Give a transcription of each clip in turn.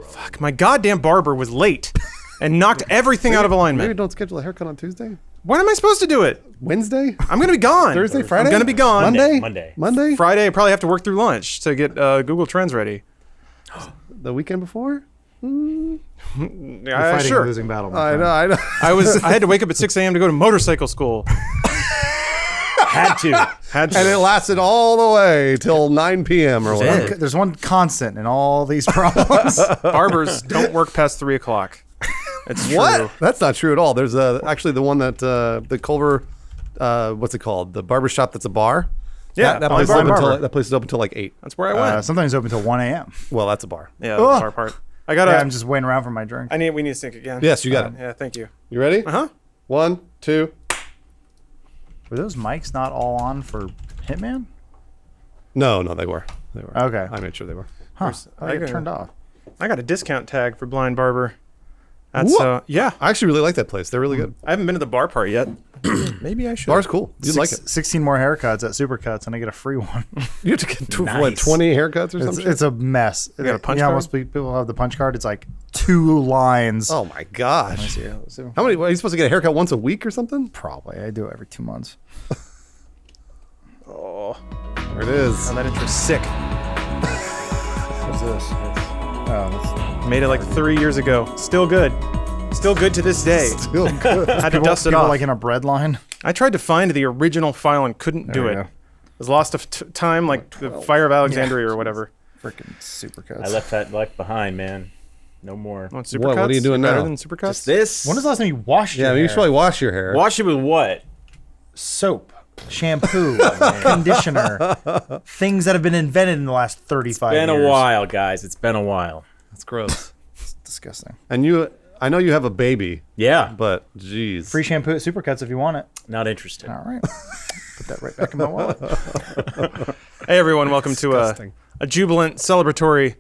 Fuck, my goddamn barber was late and knocked everything out of alignment. Maybe don't schedule a haircut on Tuesday. When am I supposed to do it? Wednesday? I'm going to be gone. Thursday, Friday? I'm going to be gone. Monday? Friday, I probably have to work through lunch to get Google Trends ready. The weekend before? You're fighting a losing battle. I know. I had to wake up at 6 a.m. to go to motorcycle school. Had to. And it lasted all the way till 9 p.m. or whatever. There's one constant in all these problems. Barbers don't work past 3 o'clock. It's true. What? That's not true at all. There's actually the one that the Culver, what's it called? The barber shop that's a bar. Yeah, that place is open until like 8. That's where I went. Sometimes open until 1 a.m. Well, that's a bar. Yeah, that's the bar part. I'm just waiting around for my drink. We need to sync again. Yes, you got it. Yeah, thank you. You ready? Uh-huh. 1, 2. Were those mics not all on for Hitman? No, they were. Okay. I made sure they were. Huh. I got turned off. I got a discount tag for Blind Barber. That's yeah. I actually really like that place. They're really good. I haven't been to the bar part yet. Maybe I should. Bar's cool. You'd like it. 16 more haircuts at Supercuts, and I get a free one. You have to get 20 haircuts or something? It's a mess. You got a punch card? Most people have the punch card. It's like 2 lines. Oh my gosh. Let's see. How many? Are you supposed to get a haircut once a week or something? Probably. I do it every 2 months. Oh, there it is. that intro's sick. What's this? Made it like 3 years ago. Still good. Still good to this day. Still good. Had to dust it people off. like in a bread line. I tried to find the original file and couldn't do it. Go. It was lost of time, like the Fire of Alexandria or whatever. Freaking Supercuts. I left that behind, man. No more. Want Supercuts? What are you doing better now? Than Supercuts? Just this? When was the last time you washed your hair? You should probably wash your hair. Wash it with what? Soap, shampoo, conditioner, things that have been invented in the last 35 years. Been a while, guys. It's been a while. That's gross. It's disgusting. And I know you have a baby. Yeah. But, geez. Free shampoo at Supercuts if you want it. Not interested. All right. Put that right back in my wallet. Hey, everyone. Welcome to a jubilant, celebratory,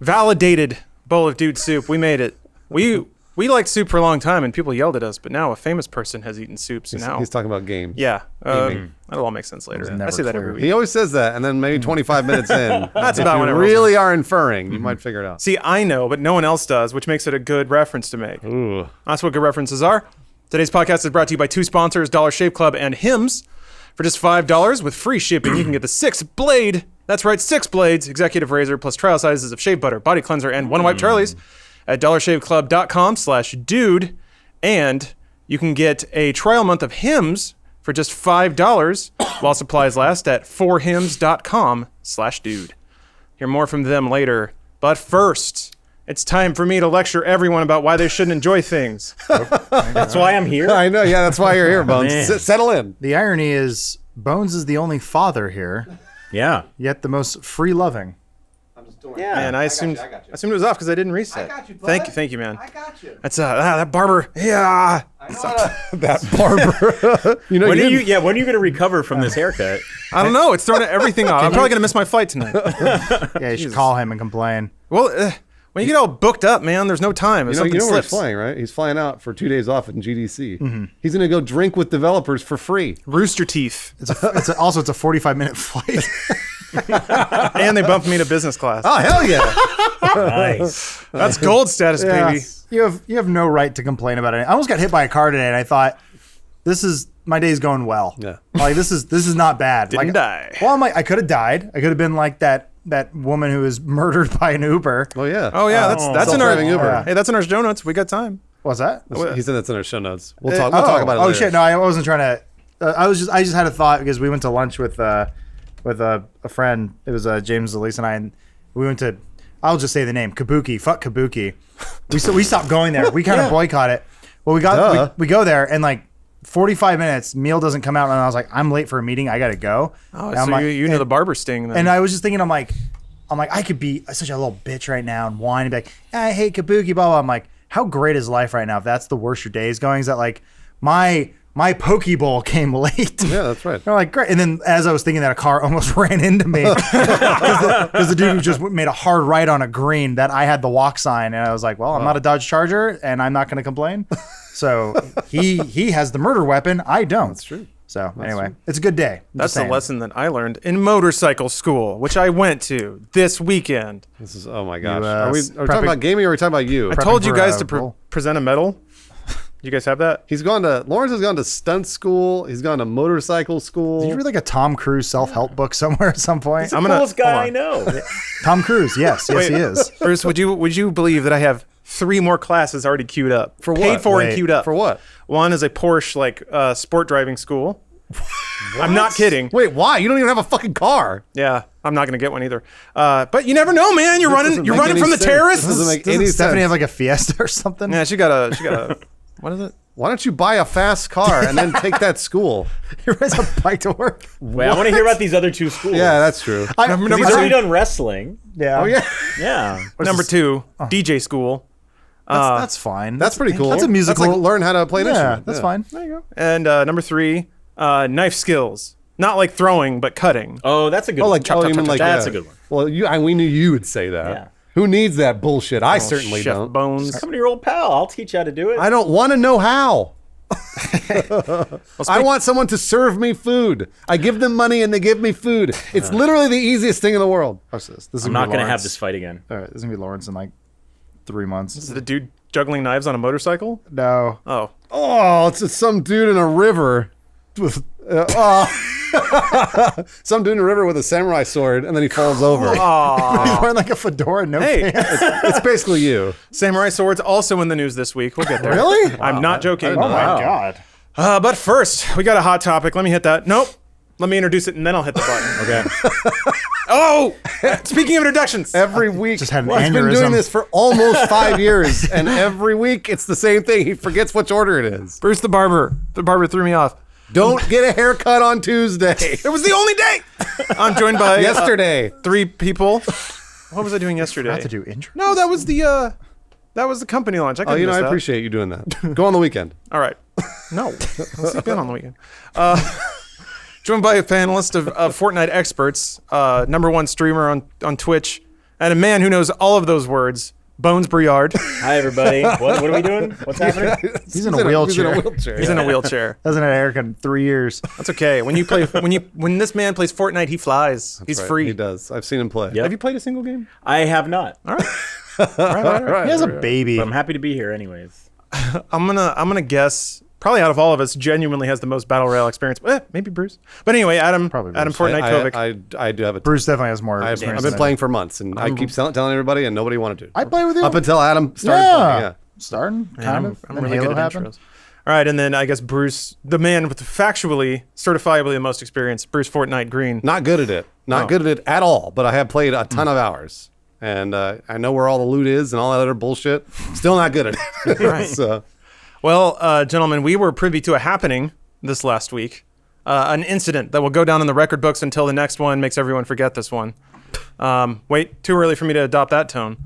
validated bowl of dude soup. We made it. We liked soup for a long time, and people yelled at us, but now a famous person has eaten soup, so now... He's talking about games. Yeah. That'll all make sense later. I say that every week. He always says that, and then maybe 25 minutes in, That's if about you when it really are inferring, you might figure it out. See, I know, but no one else does, which makes it a good reference to make. Ooh. That's what good references are. Today's podcast is brought to you by 2 sponsors, Dollar Shave Club and Hims. For just $5 with free shipping, you can get the 6-blade, that's right, 6 blades, executive razor, plus trial sizes of shave butter, body cleanser, and One Wipe Charlie's at dollarshaveclub.com/dude. And you can get a trial month of Hims for just $5 while supplies last at forhims.com/dude. Hear more from them later. But first, it's time for me to lecture everyone about why they shouldn't enjoy things. That's why I'm here. I know, yeah, that's why you're here, Bones. Settle in. The irony is, Bones is the only father here, Yeah. yet the most free-loving. Yeah. And I assumed it was off because I didn't reset. I got you, bud. Thank you, man. I got you. That's that barber. Yeah. That barber. When are you going to recover from this haircut? I don't know. It's throwing everything off. I'm probably gonna miss my flight tonight. Yeah, you should call him and complain. Well, when you get all booked up, man, there's no time. If You something know where he's slips. flying, right? He's flying out for 2 days off in GDC. He's going to go drink with developers for free. Rooster Teeth. It's a 45-minute flight. And they bumped me to business class. Oh, hell yeah. Nice. That's gold status, baby. You have no right to complain about it. I almost got hit by a car today, and I thought, my day's going well. Yeah. Like this is not bad. Didn't die. Well, I could have died. I could have been like that woman who was murdered by an Uber. Oh, yeah. Oh yeah, that's in our Self-driving Uber. Hey, that's in our show notes. We got time. What's that? He said that's in our show notes. We'll talk about it later. Oh shit! No, I wasn't trying to. I just had a thought because we went to lunch with a friend. It was James, Elise, and I, and we went to. I'll just say the name Kabuki. Fuck Kabuki. We stopped going there. We kind of boycott it. Well, we go there and like 45 minutes. Meal doesn't come out, and I was like, I'm late for a meeting. I gotta go. Oh, and so you know the barber sting then. And I was just thinking, I'm like, I could be such a little bitch right now and whine and be like, I hate Kabuki, blah, blah. I'm like, how great is life right now if that's the worst your day is going? Is that like my Pokeball came late? Yeah, that's right. They're like, great. And then as I was thinking that, a car almost ran into me because the dude just made a hard right on a green that I had the walk sign. And I was like, well, I'm not a Dodge Charger and I'm not going to complain. So he has the murder weapon. I don't. That's true. So anyway, it's a good day. That's the lesson that I learned in motorcycle school, which I went to this weekend. This is, oh my gosh. are we talking about gaming or are we talking about you? I told you for guys a to roll. present a medal. You guys have that? Lawrence has gone to stunt school. He's gone to motorcycle school. Did you read like a Tom Cruise self-help book somewhere at some point? I'm gonna- Coolest guy hold I on. know. Tom Cruise, yes, he is. Bruce, would you believe that I have 3 more classes already queued up? For what? Paid for and Wait, queued up. For what? One is a Porsche sport driving school. I'm not kidding. Wait, why? You don't even have a fucking car. Yeah, I'm not gonna get one either. But you never know, man. You're doesn't running make any from the sense. terrorists. This doesn't make Doesn't any Stephanie sense. have like a Fiesta or something? Yeah, she got a. What is it? Why don't you buy a fast car and then take that school? He rides a bike to work. Wait, I want to hear about these other 2 schools. Yeah, that's true. Number He's already 2. done wrestling. Yeah. Oh yeah, Yeah. Number 2, DJ school. That's fine. that's pretty cool. That's a musical. That's like learn how to play an yeah, instrument. that's fine. There you go. And number 3, knife skills. Not like throwing, but cutting. Oh, that's a good Oh, one. like you mean like That's a good one. Well, we knew you would say that. Yeah. Who needs that bullshit? I certainly Chef don't. Bones. Come to your old pal. I'll teach you how to do it. I don't want to know how. I want someone to serve me food. I give them money and they give me food. It's literally the easiest thing in the world. Watch this. This is I'm gonna not be going to have Lawrence. this fight again. All right, this is gonna be Lawrence in like 3 months. Is the dude juggling knives on a motorcycle? No. Oh. Oh, it's just some dude in a river. Some dude in a river with a samurai sword, and then he falls over. He's wearing like a fedora, no Hey, pants. It's basically you. samurai swords also in the news this week. We'll get there. Really? I'm not joking. Oh my god. But first, we got a hot topic. Let me hit that. Nope. Let me introduce it, and then I'll hit the button. Okay. Oh! Speaking of introductions. Every week. Just had an He's been aneurysm. doing this for almost 5 years, and every week it's the same thing. He forgets which order it is. Bruce the barber. The barber threw me off. Don't get a haircut on Tuesday. It was the only day. I'm joined by Yesterday. 3 people. What was I doing yesterday? I have to do intro. No, that was the company launch. I Oh, couldn't miss I that. appreciate you doing that. Go on the weekend. All right. No. Let's sleep in on the weekend. Joined by a panelist of Fortnite experts, number 1 streamer on Twitch, and a man who knows all of those words, Bones Briard. Hi, everybody. What are we doing? What's happening? He's in a wheelchair. He's in a wheelchair. Hasn't had a haircut in 3 years. That's okay. When this man plays Fortnite, he flies. He's Right, free. He does. I've seen him play. Yep. Have you played a single game? I have not. All right. All right. He has a baby. But I'm happy to be here anyways. I'm gonna guess. Probably out of all of us, genuinely has the most battle royale experience. Maybe Bruce. But anyway, Adam Probably Bruce. Adam Fortnite Kovic. I do have a. Bruce definitely has more I've experience been than playing for months, and I keep telling everybody, and nobody wanted to. I play with you. Up until Adam started yeah. playing. Yeah. Starting, kind I'm of. Then really Halo good at happened. intros. All right, and then I guess Bruce, the man with the factually, certifiably the most experience, Bruce Fortnite Green. Not good at it. Not good at it at all. But I have played a ton of hours, and I know where all the loot is and all that other bullshit. Still not good at it. Right. So Well, gentlemen, we were privy to a happening this last week, an incident that will go down in the record books until the next one makes everyone forget this one. Wait, too early for me to adopt that tone.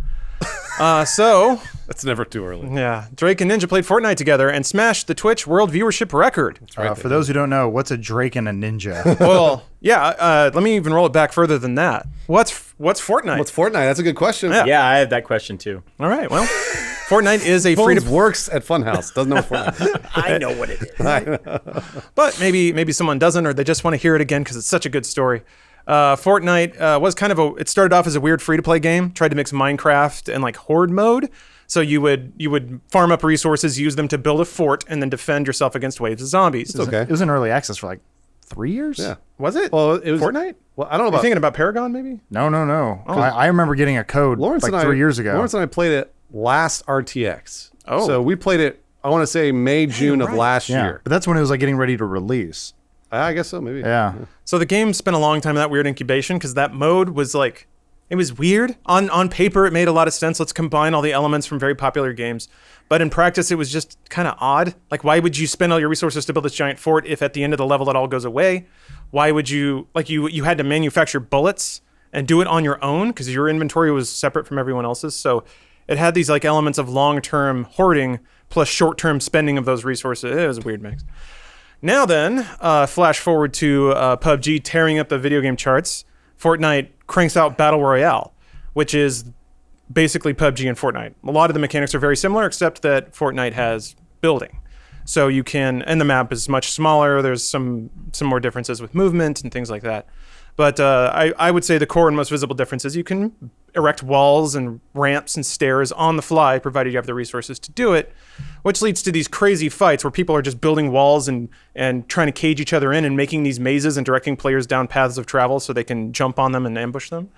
So, it's never too early. yeah, Drake and Ninja played Fortnite together and smashed the Twitch world viewership record. For those who don't know, what's a Drake and a ninja? Well, yeah, let me even roll it back further than that. What's Fortnite? What's Fortnite? That's a good question. Yeah. Yeah, I have that question too. All right, well, Fortnite is a free Bones to works at Funhaus. Doesn't know what Fortnite is. I know what it is. but maybe someone doesn't, or they just want to hear it again because it's such a good story. Fortnite was kind of it started off as a weird free-to-play game, tried to mix Minecraft and like horde mode. So you would farm up resources, use them to build a fort, and then defend yourself against waves of zombies. It's okay. It was in early access for like 3 years. Yeah. Was it? Well, it was Fortnite? Well, I don't know Are you about thinking about Paragon, maybe? No. I remember getting a code Lawrence like and 3 years ago. Lawrence and I played it last RTX. Oh. So we played it, I want to say May, June of last yeah, year. but that's when it was like getting ready to release. I guess so, maybe. Yeah. So the game spent a long time in that weird incubation because that mode was like, it was weird. On paper, it made a lot of sense. Let's combine all the elements from very popular games. But in practice, it was just kind of odd. Like, why would you spend all your resources to build this giant fort if at the end of the level it all goes away? Why would you, like you had to manufacture bullets and do it on your own because your inventory was separate from everyone else's. So it had these like elements of long-term hoarding plus short-term spending of those resources. It was a weird mix. Now then, flash forward to PUBG tearing up the video game charts. Fortnite cranks out Battle Royale, which is basically PUBG and Fortnite. A lot of the mechanics are very similar, except that Fortnite has building. So you can, and the map is much smaller. There's some more differences with movement and things like that. But I would say the core and most visible difference is you can erect walls and ramps and stairs on the fly, provided you have the resources to do it, which leads to these crazy fights where people are just building walls and trying to cage each other in and making these mazes and directing players down paths of travel so they can jump on them and ambush them.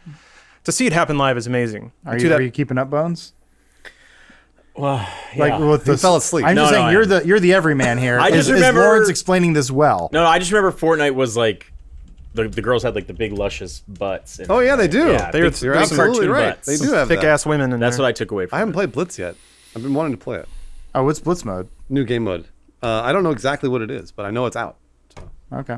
To see it happen live is amazing. Are you keeping up, Bones? Well, Like with He fell asleep. I'm just No, saying no, you're the everyman here. I just is remember- Lawrence explaining this well. No, I just remember Fortnite was like the girls had like the big luscious butts. And, Oh yeah, they do. Yeah, They're- big- You're big absolutely cartoon right. butts. They do have Thick that. ass women in That's there. what I took away from. I haven't played Blitz yet. I've been wanting to play it. Oh, what's Blitz mode? New game mode. I don't know exactly what it is, but I know it's out. So. Okay.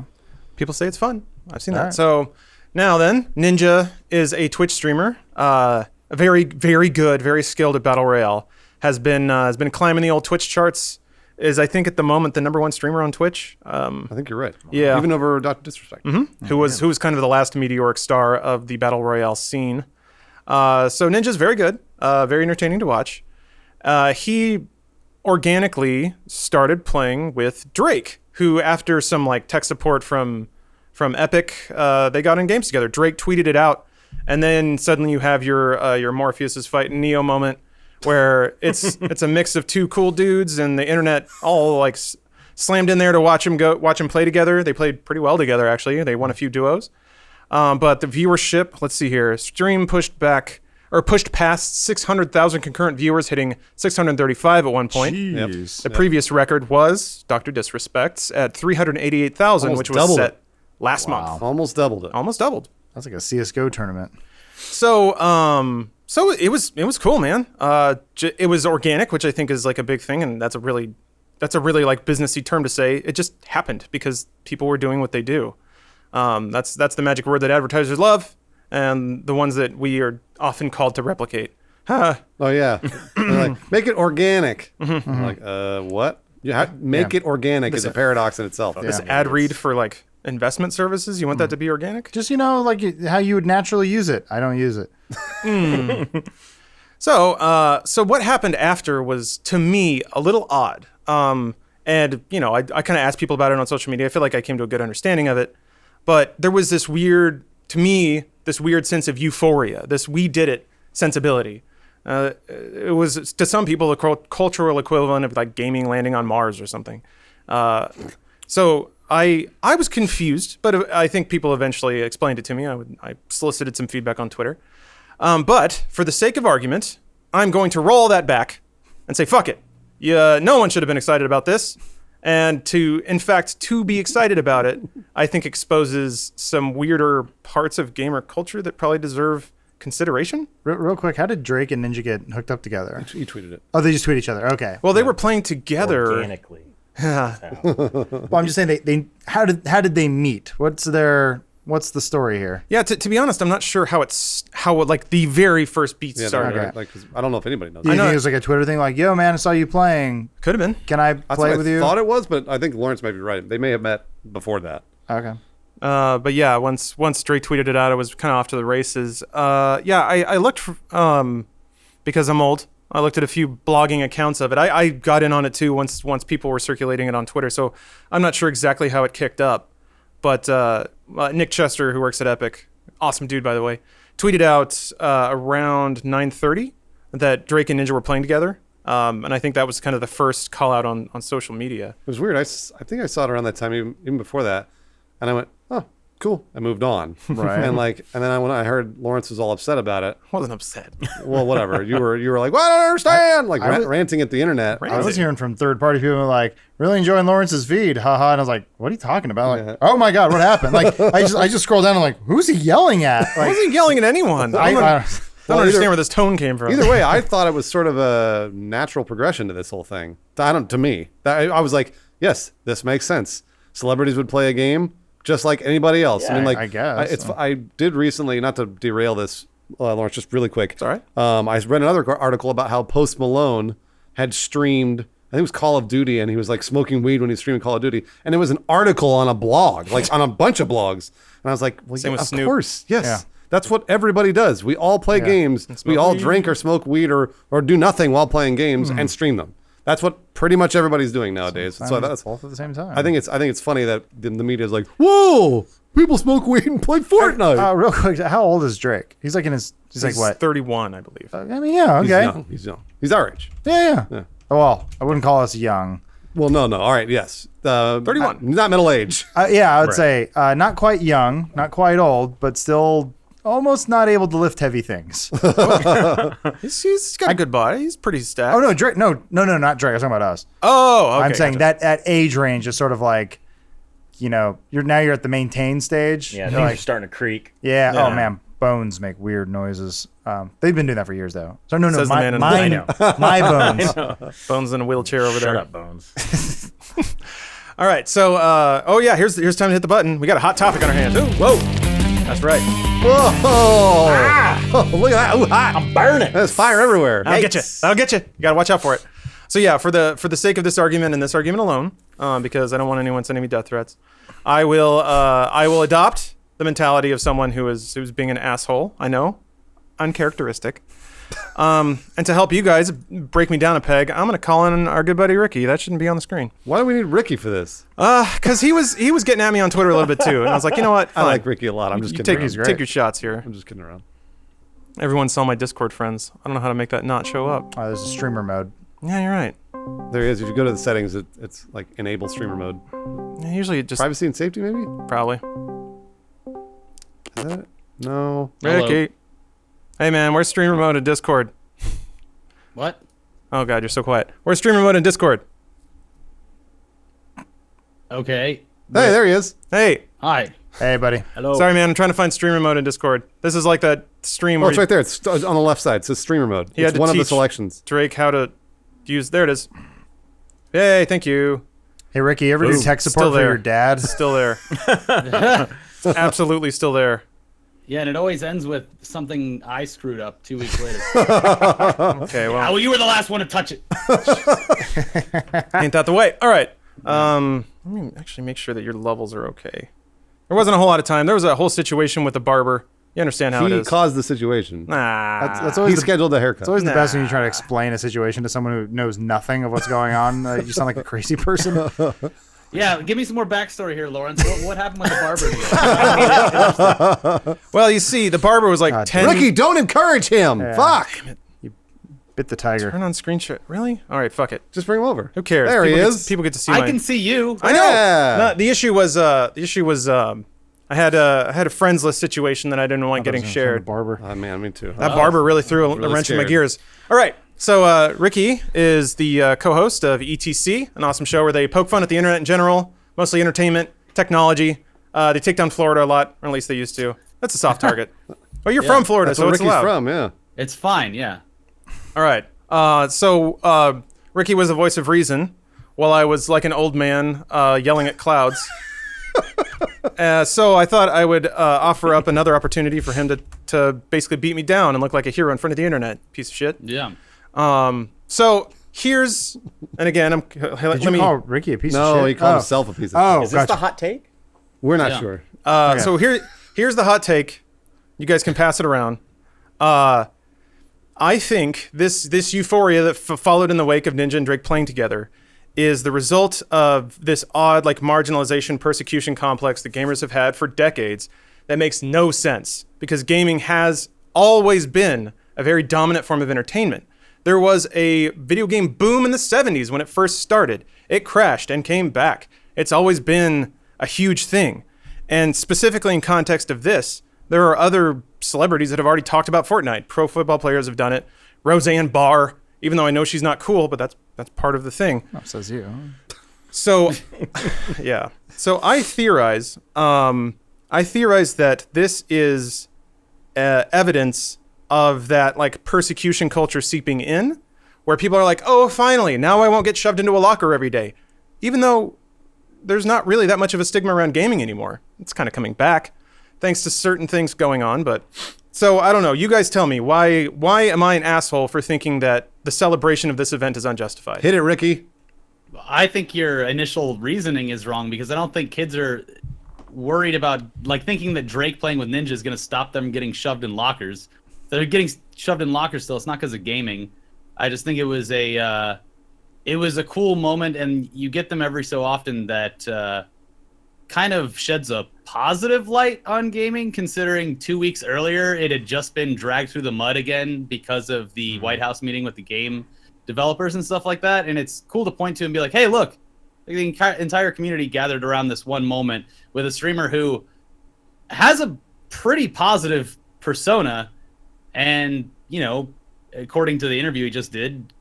People say it's fun. I've seen that. Alright. So now then, Ninja is a Twitch streamer. A very, very good, very skilled at Battle Royale. Has been climbing the old Twitch charts. Is I think at the moment the #1 streamer on Twitch. I think you're right. Yeah. Even over Dr. Disrespect. Who was kind of the last meteoric star of the Battle Royale scene. So Ninja's very good, very entertaining to watch. He organically started playing with Drake, who after some like tech support from Epic, they got in games together. Drake tweeted it out, and then suddenly you have your Morpheus's fight Neo moment, where it's a mix of two cool dudes, and the internet all like slammed in there to watch them play together. They played pretty well together actually. They won a few duos. But the viewership, let's see here, stream pushed past 600,000 concurrent viewers, hitting 635 at one point. Jeez. The previous record was Dr. Disrespect's at 388,000, Almost which was doubled set it. last month. Almost doubled it. Almost doubled. That's like a CS:GO tournament. So it was cool, man. It was organic, which I think is like a big thing, and that's a really like businessy term to say. It just happened because people were doing what they do. That's the magic word that advertisers love, and the ones that we are often called to replicate. Huh. Oh yeah. They're like, make it organic. I'm like, what? Make it organic is a paradox in itself. This ad read for like investment services, you want that to be organic? Just like how you would naturally use it. I don't use it. So what happened after was, to me, a little odd. And, I kind of asked people about it on social media. I feel like I came to a good understanding of it. But there was this weird sense of euphoria, this we did it sensibility. It was, to some people, a cultural equivalent of like gaming landing on Mars or something. So I was confused, but I think people eventually explained it to me. I solicited some feedback on Twitter. But for the sake of argument, I'm going to roll that back and say, fuck it. No one should have been excited about this. And to be excited about it, I think exposes some weirder parts of gamer culture that probably deserve consideration. Real quick, how did Drake and Ninja get hooked up together? You tweeted it. Oh, they just tweet each other. Okay. Well, they were playing together. Organically. Well, I'm just saying they how did they meet? What's the story here? Yeah, to be honest, I'm not sure how like the very first beat Yeah, started. Okay. like, 'cause I don't know if anybody knows. Do you know think it- it was like a Twitter thing, like, "Yo, man, I saw you playing. Could have been. Can I That's play what with I you?" thought it was, but I think Lawrence might be right. They may have met before that. Okay. But yeah, once Drake tweeted it out, I was kind of off to the races. I looked because I'm old. I looked at a few blogging accounts of it. I got in on it too once people were circulating it on Twitter. So I'm not sure exactly how it kicked up. But Nick Chester, who works at Epic, awesome dude by the way, tweeted out around 9:30 that Drake and Ninja were playing together. And I think that was kind of the first call out on social media. It was weird. I think I saw it around that time, even before that, and I went, "Oh, cool." I moved on. Right. And then when I heard Lawrence was all upset about it, I wasn't upset. well, whatever. You were like, "Well, I don't understand," like ranting at the internet. I was hearing from third-party people like, "Really enjoying Lawrence's feed, haha," and I was like, "What are you talking about?" Like, "Oh my god, what happened?" Like, I just scrolled down and I'm like, "Who's he yelling at?" I Like, wasn't yelling at anyone. I don't understand where this tone came from. Either way, I thought it was sort of a natural progression to this whole thing. To me, I was like, yes, this makes sense. Celebrities would play a game just like anybody else. Yeah, I mean, like, I guess. I did recently, not to derail this, Lawrence, just really quick. It's all right. I read another article about how Post Malone had streamed, I think it was Call of Duty, and he was like smoking weed when he was streaming Call of Duty. And it was an article on a blog, like on a bunch of blogs. And I was like, well, Same with of Snoop. course, yes. Yeah. That's what everybody does. We all play games. We all drink or smoke weed or do nothing while playing games and stream them. That's what pretty much everybody's doing nowadays. So that's both at the same time. I think it's funny that the media is like, whoa, people smoke weed and play Fortnite. Real quick, how old is Drake? He's like he's like what? 31, I believe. I mean, yeah, okay. He's young. He's our age. Yeah. Yeah. Well, I wouldn't call us young. Well, no. All right, yes. 31. Not middle age. Yeah, I would say not quite young, not quite old, but still almost not able to lift heavy things. He's got a good body. He's pretty stacked. Oh no, Drake! No, not Drake. I'm talking about us. Oh, okay. I'm saying gotcha. that age range is sort of like, you're at the maintain stage. Yeah, You're things are like, starting to creak. yeah. Yeah. Oh man, bones make weird noises. They've been doing that for years though. So no, Says the man in the- mine, my bones. Bones in a wheelchair over Shut there. up, Bones. All right, so here's time to hit the button. We got a hot topic on our hands. Ooh, whoa, that's right. Whoa! Look at that! Ooh, hot! I'm burning. There's fire everywhere. That'll get you. That'll get you. You gotta watch out for it. So yeah, for the sake of this argument and this argument alone, because I don't want anyone sending me death threats, I will adopt the mentality of someone who's being an asshole. I know, uncharacteristic. And to help you guys break me down a peg, I'm gonna call in our good buddy Ricky. That shouldn't be on the screen. Why do we need Ricky for this? Because he was getting at me on Twitter a little bit too, and I was like, you know what? I Fine. like Ricky a lot. I'm just You kidding. take your shots here. I'm just kidding around. Everyone saw my Discord friends. I don't know how to make that not show up. There's a streamer mode. Yeah, you're right. There he is. If you go to the settings, it's like enable streamer mode. Yeah, usually it just Privacy and safety, maybe? probably. Is that it? No. Ricky. Hey man, where's streamer mode in Discord? What? Oh god, you're so quiet. Where's streamer mode in Discord? Okay. Hey, there he is. Hey, Hi. Hey, buddy. Hello. sorry man, I'm trying to find streamer mode in Discord. This is like that stream Oh, where it's right there. It's on the left side. It says streamer mode. He had It's to one of the teach- selections. Drake how to use. There it is. Yay, thank you. Hey, Ricky, you ever do Boom. tech support Still for there. your dad? Still there. Absolutely still there. Yeah, and it always ends with something I screwed up 2 weeks later. Okay, well, Oh, you were the last one to touch it. ain't that the way? All right. Let me actually make sure that your levels are okay. There wasn't a whole lot of time. There was a whole situation with the barber. You understand how it He is. caused the situation. Nah. That's He always the, scheduled the haircut. it's always the best when you Nah. try to explain a situation to someone who knows nothing of what's going on. You sound like a crazy person. Yeah, give me some more backstory here, Lawrence. What happened with the barber? Well, you see, the barber was like God 10. Ricky, don't encourage him. Yeah. Fuck. Bit the tiger. Turn on screen share. Really? All right, fuck it. Just bring him over. Who cares? There he People is. people get to see I my... can see you. I know. Yeah. No, the issue was I had a friends list situation that I didn't want getting shared. Barber. Oh, man, me too. That barber really threw a really wrench in my scared. gears. All right. So Ricky is the co-host of ETC, an awesome show where they poke fun at the internet in general, mostly entertainment, technology. They take down Florida a lot, or at least they used to. That's a soft target. Oh, you're from Florida, That's so where it's Ricky's allowed. from, yeah. It's fine, yeah. All right. So Ricky was the voice of reason, while I was like an old man yelling at clouds. So I thought I would offer up another opportunity for him to basically beat me down and look like a hero in front of the internet, piece of shit. Yeah. So here's, and again, Did you call Ricky a piece of shit? No, he called himself a piece of Oh, shit. Is this gotcha. the hot take? We're not Yeah. sure. So here's the hot take. You guys can pass it around. I think this euphoria that followed in the wake of Ninja and Drake playing together is the result of this odd, like, marginalization persecution complex that gamers have had for decades that makes no sense because gaming has always been a very dominant form of entertainment. There was a video game boom in the 70s when it first started. It crashed and came back. It's always been a huge thing. And specifically in context of this, there are other celebrities that have already talked about Fortnite. Pro football players have done it. Roseanne Barr, even though I know she's not cool, but that's part of the thing. Oh, says you. So, yeah. So I theorize that this is evidence of that, like, persecution culture seeping in, where people are like, oh, finally, now I won't get shoved into a locker every day. Even though there's not really that much of a stigma around gaming anymore. It's kind of coming back, thanks to certain things going on. But so I don't know. You guys tell me, why am I an asshole for thinking that the celebration of this event is unjustified? Hit it, Ricky. I think your initial reasoning is wrong because I don't think kids are worried about, like, thinking that Drake playing with Ninja is going to stop them getting shoved in lockers. They're getting shoved in lockers still. It's not because of gaming. I just think it was a it was a cool moment, and you get them every so often that kind of sheds a positive light on gaming, considering 2 weeks earlier it had just been dragged through the mud again because of the White House meeting with the game developers and stuff like that. And it's cool to point to and be like, hey, look, the entire community gathered around this one moment with a streamer who has a pretty positive persona, and, you know, according to the interview he just did,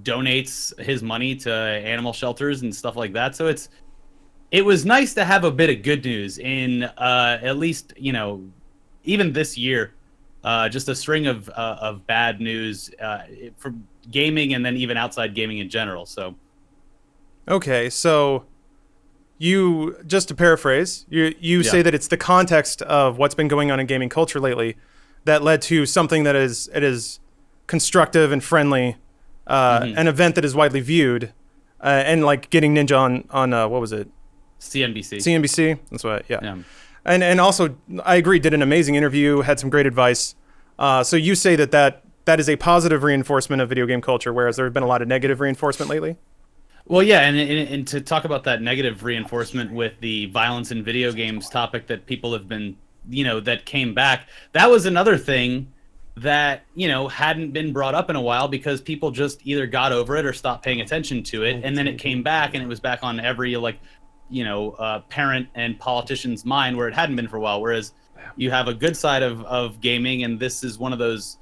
donates his money to animal shelters and stuff like that. So it was nice to have a bit of good news in at least, you know, even this year, just a string of bad news for gaming, and then even outside gaming in general. So, Okay, so you, just to paraphrase, you say that it's the context of what's been going on in gaming culture lately that led to something that is constructive and friendly, an event that is widely viewed, and like getting Ninja on what was it? CNBC. CNBC. That's what. Yeah. And also, I agree. Did an amazing interview. Had some great advice. So you say that is a positive reinforcement of video game culture, whereas there have been a lot of negative reinforcement lately. Well, yeah, and to talk about that negative reinforcement with the violence in video games topic that people have been, you know, that came back, that was another thing that, you know, hadn't been brought up in a while because people just either got over it or stopped paying attention to it, and then it came back, and it was back on every, like, you know, parent and politician's mind where it hadn't been for a while, whereas you have a good side of gaming, and this is one of those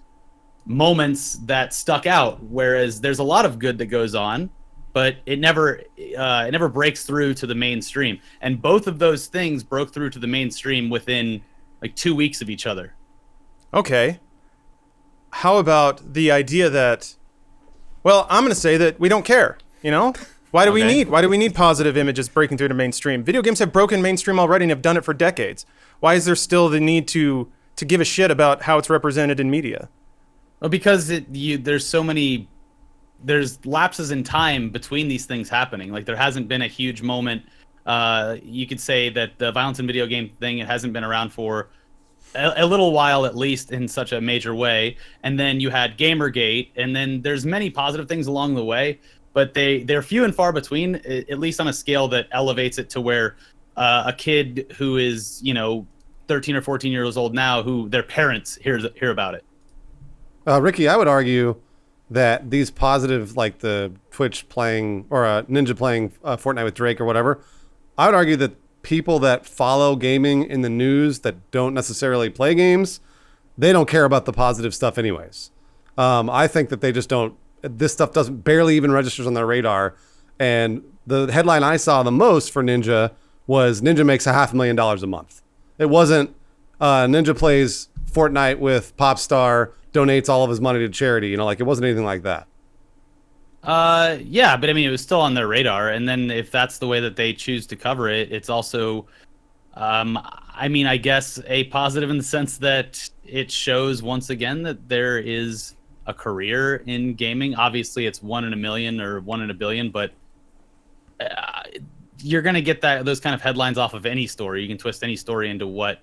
moments that stuck out, whereas there's a lot of good that goes on, but it never breaks through to the mainstream. And both of those things broke through to the mainstream within like 2 weeks of each other. Okay. How about the idea that, well, I'm going to say that we don't care, you know? Why do we need positive images breaking through to mainstream? Video games have broken mainstream already and have done it for decades. Why is there still the need to give a shit about how it's represented in media? Well, because there's lapses in time between these things happening. Like, there hasn't been a huge moment. You could say that the violence in video game thing, it hasn't been around for a little while, at least in such a major way. And then you had Gamergate, and then there's many positive things along the way, but they're few and far between, at least on a scale that elevates it to where a kid who is, you know, 13 or 14 years old now, who their parents hear about it. Ricky, I would argue that these positive, like the Twitch playing or Ninja playing Fortnite with Drake or whatever, I would argue that people that follow gaming in the news that don't necessarily play games, they don't care about the positive stuff anyways. I think that they just don't, this stuff barely even registers on their radar. And the headline I saw the most for Ninja was Ninja makes $500,000 a month. It wasn't Ninja plays Fortnite with Popstar, donates all of his money to charity. You know, like, it wasn't anything like that. Yeah, but I mean, it was still on their radar. And then if that's the way that they choose to cover it, it's also, I mean, I guess a positive in the sense that it shows once again that there is a career in gaming. Obviously, it's 1 in a million or 1 in a billion, but you're going to get those kind of headlines off of any story. You can twist any story into what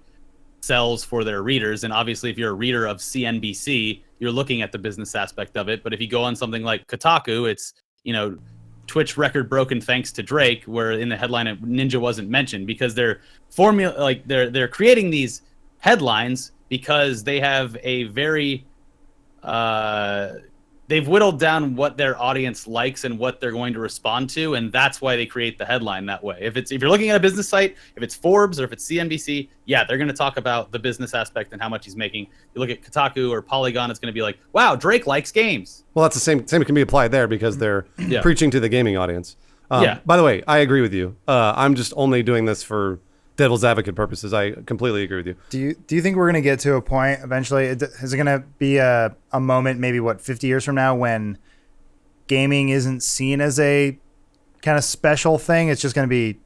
sells for their readers. And obviously, if you're a reader of CNBC, you're looking at the business aspect of it. But if you go on something like Kotaku, it's, you know, Twitch record broken thanks to Drake, where in the headline Ninja wasn't mentioned, because they're creating these headlines because they have a very they've whittled down what their audience likes and what they're going to respond to, and that's why they create the headline that way. If you're looking at a business site, if it's Forbes or if it's CNBC, yeah, they're going to talk about the business aspect and how much he's making. You look at Kotaku or Polygon, it's going to be like, wow, Drake likes games. Well, that's the same can be applied there because they're preaching to the gaming audience. By the way, I agree with you. I'm just only doing this for devil's advocate purposes. I completely agree with you. Do you think we're going to get to a point eventually? Is it going to be a moment, maybe 50 years from now, when gaming isn't seen as a kind of special thing? It's just going to be,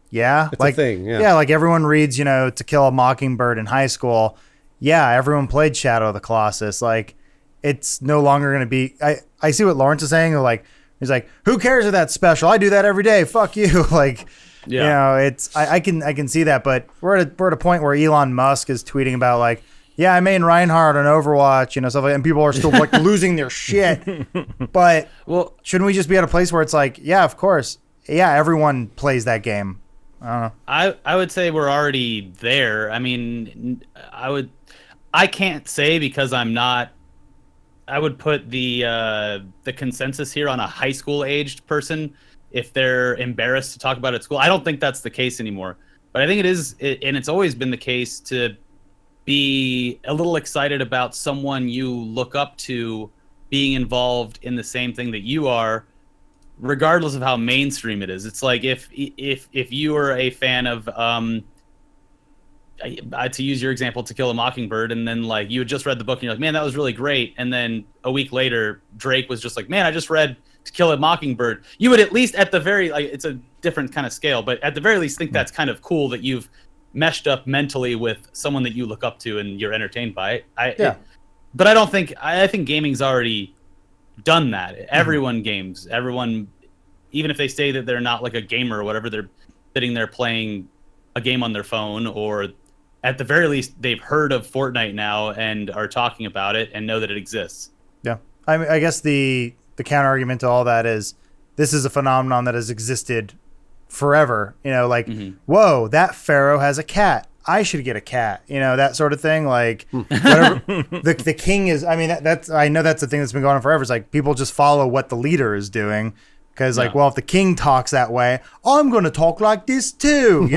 it's like a thing. Yeah, like everyone reads, you know, To Kill a Mockingbird in high school. Yeah, everyone played Shadow of the Colossus. Like, it's no longer going to be. I see what Lawrence is saying. Like, he's like, who cares if that's special? I do that every day. Fuck you. Like. Yeah. You know, it's I can see that, but we're at a point where Elon Musk is tweeting about, like, yeah, I made Reinhardt on Overwatch, stuff like that, and people are still like losing their shit. But shouldn't we just be at a place where it's like, yeah, of course, yeah, everyone plays that game? I don't know. I would say we're already there. I mean, I can't say because I'm not. I would put the consensus here on a high school aged person if they're embarrassed to talk about it at school. I don't think that's the case anymore. But I think it is, and it's always been the case, to be a little excited about someone you look up to being involved in the same thing that you are, regardless of how mainstream it is. It's like if you are a fan of to use your example, To Kill a Mockingbird, and then like you had just read the book and you're like, man, that was really great, and then a week later Drake was just like, man, I just read To Kill a Mockingbird, you would at least, at the very, like, it's a different kind of scale, but at the very least think that's kind of cool that you've meshed up mentally with someone that you look up to and you're entertained by it. But I think gaming's already done that. Everyone games. Everyone, even if they say that they're not like a gamer or whatever, they're sitting there playing a game on their phone, or at the very least they've heard of Fortnite now and are talking about it and know that it exists. Yeah. I mean, I guess the counter argument to all that is this is a phenomenon that has existed forever. Whoa, that pharaoh has a cat. I should get a cat. That sort of thing. Like whatever the king is. I mean, that's I know that's the thing that's been going on forever. It's like people just follow what the leader is doing because, well, if the king talks that way, I'm going to talk like this too.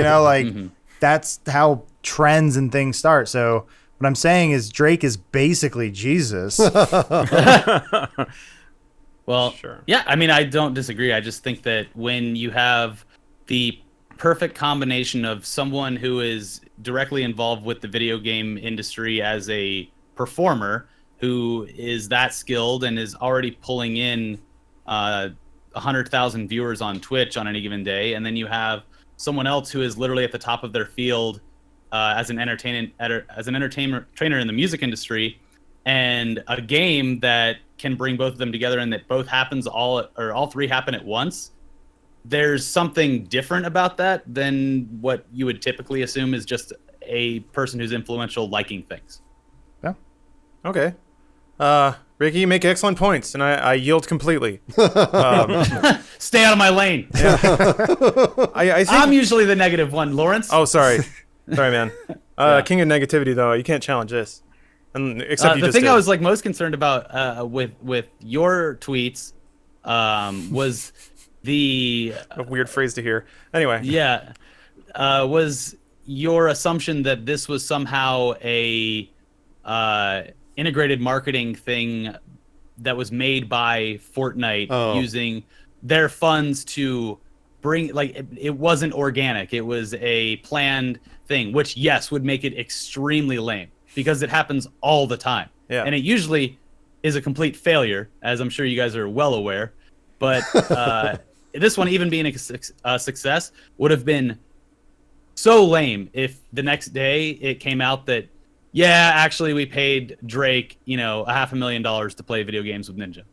That's how trends and things start. So what I'm saying is Drake is basically Jesus. Well, sure. Yeah, I mean, I don't disagree. I just think that when you have the perfect combination of someone who is directly involved with the video game industry as a performer, who is that skilled and is already pulling in 100,000 viewers on Twitch on any given day, and then you have someone else who is literally at the top of their field as an entertainment trainer in the music industry, and a game that can bring both of them together, and that both happens all three happen at once. There's something different about that than what you would typically assume is just a person who's influential liking things. Yeah. Okay. Ricky, you make excellent points, and I yield completely. Stay out of my lane. Yeah. I think... I'm usually the negative one, Lawrence. Oh, sorry, man. King of negativity, though. You can't challenge this. Except you the just thing did. I was like most concerned about with your tweets was a weird phrase to hear. Anyway. Yeah. Was your assumption that this was somehow a integrated marketing thing that was made by Fortnite using their funds to bring, like, it wasn't organic. It was a planned thing, which, yes, would make it extremely lame because it happens all the time. Yeah. And it usually is a complete failure, as I'm sure you guys are well aware. But this one, even being a success, would have been so lame if the next day it came out that, yeah, actually we paid Drake, $500,000 to play video games with Ninja.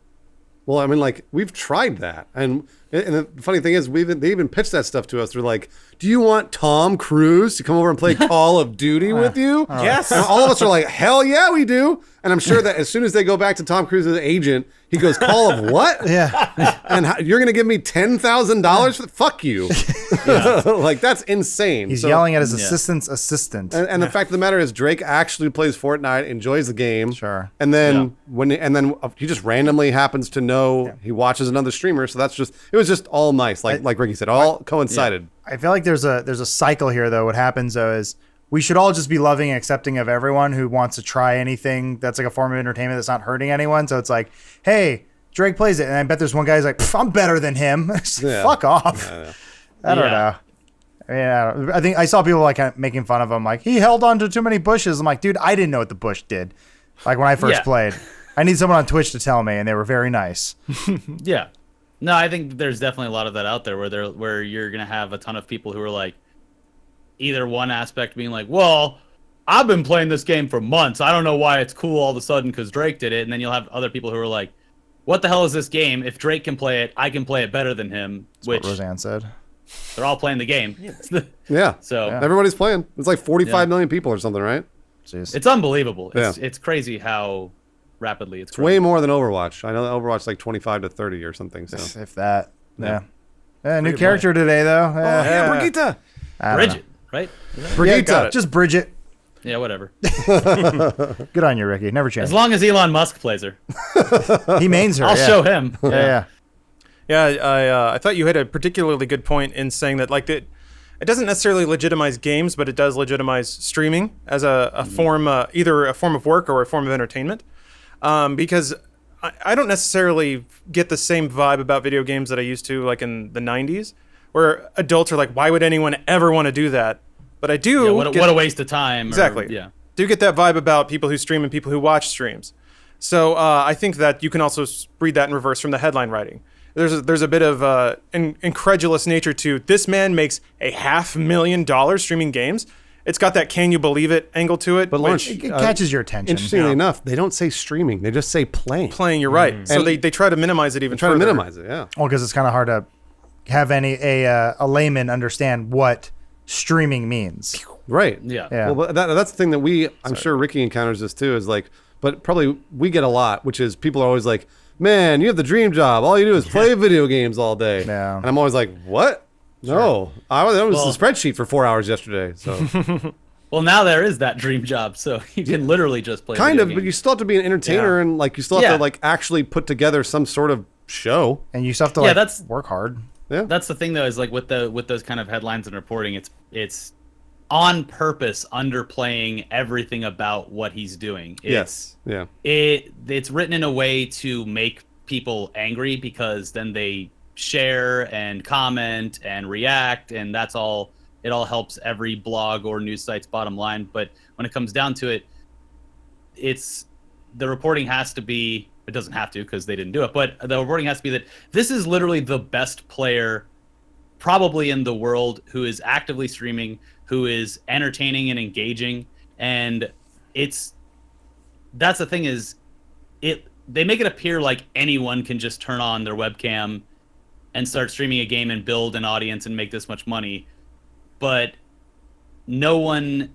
Well, I mean, like, we've tried that. And the funny thing is, they even pitched that stuff to us. They're like, do you want Tom Cruise to come over and play Call of Duty with you? Yes. And all of us are like, hell yeah, we do. And I'm sure that as soon as they go back to Tom Cruise's agent, he goes, Call of what? Yeah. And you're going to give me $10,000 for fuck you. Like, that's insane. He's yelling at his assistant's assistant. And the fact of the matter is, Drake actually plays Fortnite, enjoys the game. Sure. And then he just randomly happens to know he watches another streamer. So it was just all nice. Like Ricky said, all coincided. Yeah. I feel like there's a cycle here, though. What happens, though, is we should all just be loving and accepting of everyone who wants to try anything that's like a form of entertainment that's not hurting anyone. So it's like, hey, Drake plays it. And I bet there's one guy's like, I'm better than him. Fuck off. I don't know. I think I saw people like kind of making fun of him. Like, he held on to too many bushes. I'm like, dude, I didn't know what the bush did. Like when I first played. I need someone on Twitch to tell me, and they were very nice. Yeah. No, I think there's definitely a lot of that out there where you're going to have a ton of people who are like, either one aspect being like, well, I've been playing this game for months. I don't know why it's cool all of a sudden because Drake did it. And then you'll have other people who are like, what the hell is this game? If Drake can play it, I can play it better than him. That's what Roseanne said. They're all playing the game. Yeah. So everybody's playing. It's like 45 million people or something, right? Jeez. It's unbelievable. Yeah. It's crazy how rapidly it's It's growing. way more than Overwatch. I know that Overwatch is like 25 to 30 or something. So. If that. Yeah. New Free to character today, though. yeah. Brigitte. I don't know. Bridget, right? Brigitte. got it. Just Bridget. Yeah, whatever. Good on you, Ricky. Never change. As long as Elon Musk plays her, He mains her. I'll yeah. show him. Yeah. Yeah, I thought you had a particularly good point in saying that like it doesn't necessarily legitimize games, but it does legitimize streaming as a form, either a form of work or a form of entertainment. Because I don't necessarily get the same vibe about video games that I used to like in the 90s, where adults are like, why would anyone ever want to do that? But I do. Yeah, what a waste of time. Exactly. Yeah. Do get that vibe about people who stream and people who watch streams. So I think that you can also read that in reverse from the headline writing. There's a bit of incredulous nature to this man makes $500,000 streaming games. It's got that can you believe it angle to it. But Lawrence, It catches your attention. Interestingly enough, they don't say streaming. They just say playing. playing, you're right. So And- they try to minimize it even Try further. to minimize it, yeah. Well, because it's kind of hard to have a layman understand what streaming means. Right. Yeah. Yeah. Well, but that's the thing that I'm sure Ricky encounters this too, is like, but probably we get a lot, which is people are always like, man, you have the dream job. All you do is play video games all day. Yeah. And I'm always like, what? No. I was Well- a spreadsheet for 4 hours yesterday. So Well, now there is that dream job, so you can literally just play. kind video of, but games. you still have to be an entertainer Yeah. and like you still have Yeah. to like actually put together some sort of show. And you still have to Yeah, like that's- work hard. That's the thing, though, is like with those kind of headlines and reporting, it's on purpose underplaying everything about what he's doing. Yes. Yeah. It's written in a way to make people angry because then they share and comment and react, and that's all. It all helps every blog or news site's bottom line. But when it comes down to it, it's the reporting has to be. It doesn't have to because they didn't do it, but the reporting has to be that this is literally the best player probably in the world who is actively streaming, who is entertaining and engaging, and that's the thing is they make it appear like anyone can just turn on their webcam and start streaming a game and build an audience and make this much money, but no one,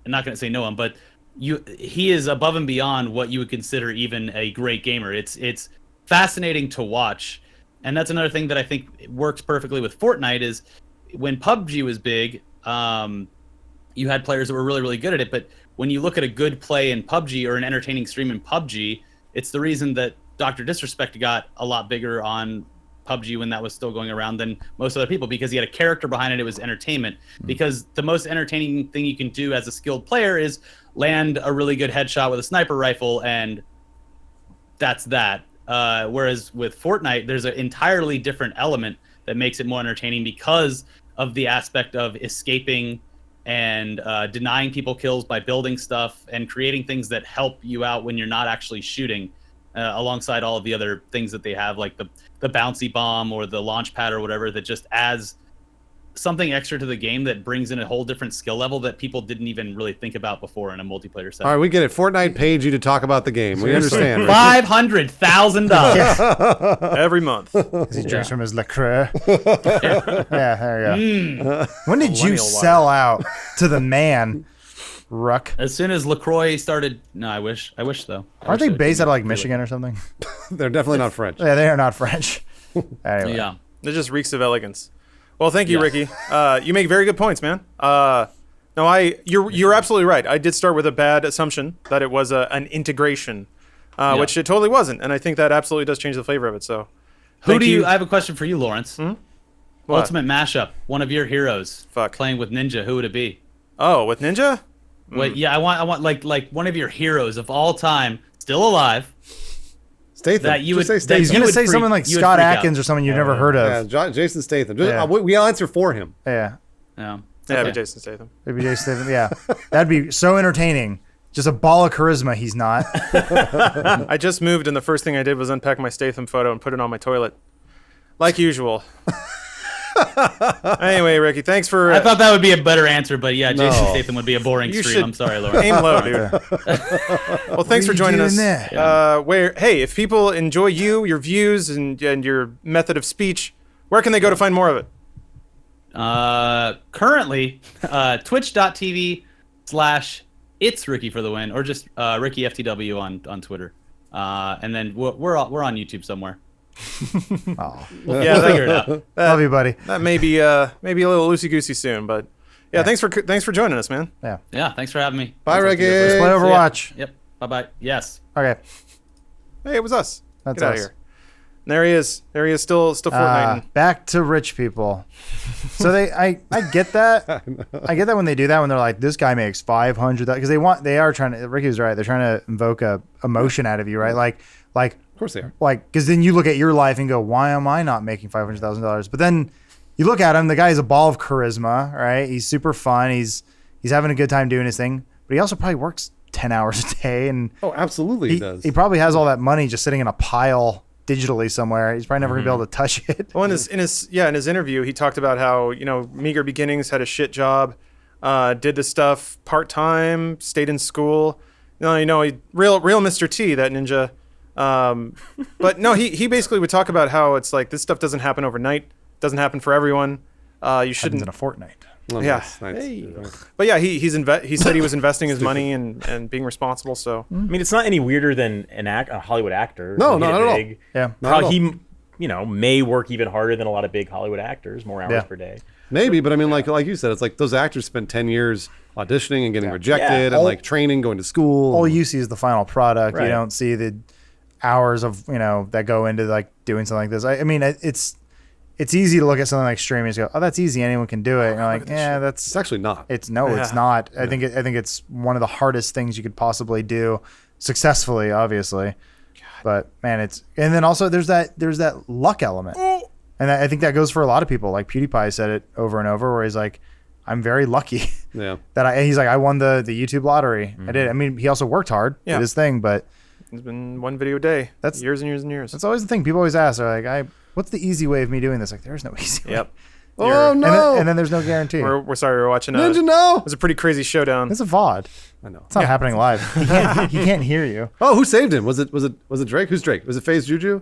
I'm not going to say no one, but he is above and beyond what you would consider even a great gamer. It's fascinating to watch. And that's another thing that I think works perfectly with Fortnite is when PUBG was big, you had players that were really, really good at it. But when you look at a good play in PUBG or an entertaining stream in PUBG, it's the reason that Dr. Disrespect got a lot bigger on PUBG when that was still going around than most other people, because he had a character behind it. It was entertainment. Because the most entertaining thing you can do as a skilled player is land a really good headshot with a sniper rifle, and that's that. Whereas with Fortnite, there's an entirely different element that makes it more entertaining because of the aspect of escaping and denying people kills by building stuff and creating things that help you out when you're not actually shooting, alongside all of the other things that they have, like the bouncy bomb or the launch pad or whatever, that just adds something extra to the game that brings in a whole different skill level that people didn't even really think about before in a multiplayer setting. All right, we get it. Fortnite paid you to talk about the game. We understand. $500,000. Every month. Because he drinks from his LaCroix. Yeah, there you go. When did you Millennial water. sell out to the man, Ruck? As soon as LaCroix started, no, I wish though. Aren't they based out of like Michigan or something? They're definitely not French. Yeah, they are not French. Anyway. Yeah. It just reeks of elegance. Well, thank you, Yeah. Ricky. You make very good points, man. No, you're absolutely right. I did start with a bad assumption that it was an integration, which it totally wasn't, and I think that absolutely does change the flavor of it. So, Who thank do you? I have a question for you, Lawrence. What? Ultimate mashup. One of your heroes. Fuck. Playing with Ninja. Who would it be? Oh, with Ninja? Wait, yeah, I want like one of your heroes of all time, still alive. Statham. That you Just would- say that He's Statham. going to would say freak- something like you would Scott freak out. Atkins or someone you've never heard Yeah, of. Jason Statham. Just, Yeah. we'll answer for him. Yeah. Yeah. Yeah, Okay. but Jason Statham. Maybe Jason Statham. Yeah. That'd be so entertaining. Just a ball of charisma. He's not. I just moved, and the first thing I did was unpack my Statham photo and put it on my toilet, like usual. Anyway, Ricky, thanks for. I thought that would be a better answer, but yeah, Jason No. Statham would be a boring You stream. should I'm sorry, Lawrence. aim low, dude. Well, thanks for What are you joining us. doing there? Hey, if people enjoy you, your views, and your method of speech, where can they go to find more of it? Currently, twitch.tv/RickyFTW. It's Ricky for the win, or just RickyFTW on Twitter. And then we're on YouTube somewhere. Oh, Yeah, We'll figure it out. love you, buddy. that may be a little loosey goosey soon, but yeah, thanks for joining us, man. Yeah. Yeah, thanks for having me. Bye, Ricky. Let's play Overwatch. Yep. Bye-bye. Yes. Okay. Hey, it was us. That's Get out of us. here. And there he is. There he is, still Fortnite. Back to rich people. So I get that. I get that when they do that, when they're like, this guy makes 500, because they are trying to, Ricky was right. They're trying to invoke a emotion out of you, right? Like, Of course they are. because then you look at your life and go, why am I not making $500,000? But then you look at him, the guy is a ball of charisma, right? He's super fun. He's having a good time doing his thing, but he also probably works 10 hours a day. And Oh, absolutely he does. he probably has all that money just sitting in a pile digitally somewhere. He's probably never gonna be able to touch it. Well, in his interview, he talked about how, meager beginnings, had a shit job, did this stuff part-time, stayed in school. Real Mr. T, that ninja. But no, he basically would talk about how it's like this stuff doesn't happen overnight, doesn't happen for everyone. You Happens shouldn't. in a fortnight. Oh, Yeah. nice. Hey. But yeah, he said he was investing his money and being responsible. So I mean, it's not any weirder than a Hollywood actor. No, who hit not it at all. big. Yeah. Not at all. He, may work even harder than a lot of big Hollywood actors, more hours Yeah. per day. Maybe, but I mean, like you said, it's like those actors spent 10 years auditioning and getting rejected All- and training, going to school. All you see is the final product. Right. You don't see the hours of that go into like doing something like this. I mean, it's easy to look at something like streaming and just go, oh, that's easy, anyone can do it. And you're like, yeah, It's that's actually not. it's Yeah. not. I think it's one of the hardest things you could possibly do successfully, obviously. But man, and then also there's that luck element, and I think that goes for a lot of people. Like PewDiePie said it over and over, where he's like, I'm very lucky Yeah. that he's like, I won the YouTube lottery. I did. I mean, he also worked hard, Yeah. did his thing, but it's been one video a day. That's- years and years and years. that's always the thing. People always ask, they're like, what's the easy way of me doing this? Like, there's no easy way. Yep. Oh, no. And then there's no guarantee. We're sorry. We're watching. Ninja, It no. was a pretty crazy showdown. It's a VOD. I know. It's not happening live. He can't hear you. Oh, who saved him? Was it Drake? Who's Drake? Was it FaZe Juju?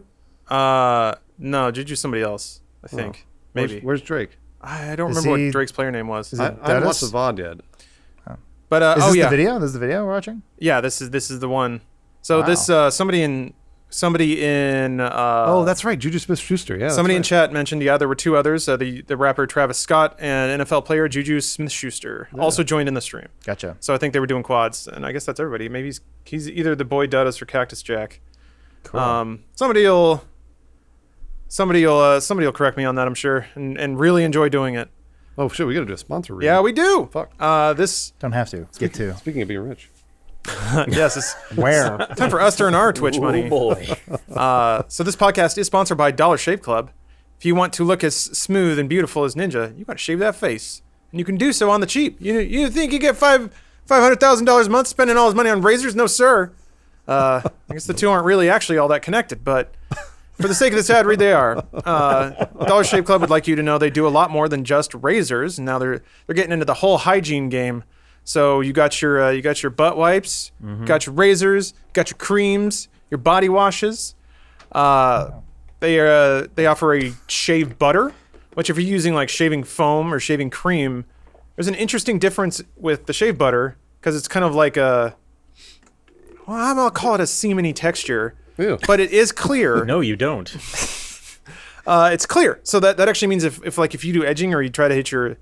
No, Juju's somebody else. I think maybe. Where's Drake? I don't Is remember he- what Drake's player name was. Is I it haven't watched the Dennis? VOD yet. But Is this yeah, the video? This is the video we're watching? yeah. This is the one. So Wow. this somebody in Oh, that's right. Juju Smith-Schuster. Yeah. somebody in that's chat mentioned there were two others, the rapper Travis Scott and NFL player Juju Smith-Schuster also joined in the stream. Gotcha. So I think they were doing quads, and I guess that's everybody. Maybe he's either the Boy Dudus or Cactus Jack. Cool. Somebody'll correct me on that, I'm sure, and really enjoy doing it. right. Oh shit, we gotta do a sponsor read. Yeah, we do. Fuck. This Don't have to. Get to. Speaking of being rich. yes, it's Where? time for us to earn our Twitch money. Oh boy. So this podcast is sponsored by Dollar Shave Club. If you want to look as smooth and beautiful as Ninja, you got to shave that face, and you can do so on the cheap. You think you get $500,000 a month spending all his money on razors? No, sir. I guess the two aren't really actually all that connected, but for the sake of this ad read, they are. Dollar Shave Club would like you to know they do a lot more than just razors. Now they're getting into the whole hygiene game. So you got your butt wipes, got your razors, got your creams, your body washes. They offer a shave butter, which if you're using like shaving foam or shaving cream, there's an interesting difference with the shave butter because it's kind of like I'm gonna call it a semeny texture, Ew. but it is clear. No, you don't. It's clear. So that actually means if you do edging or you try to hit your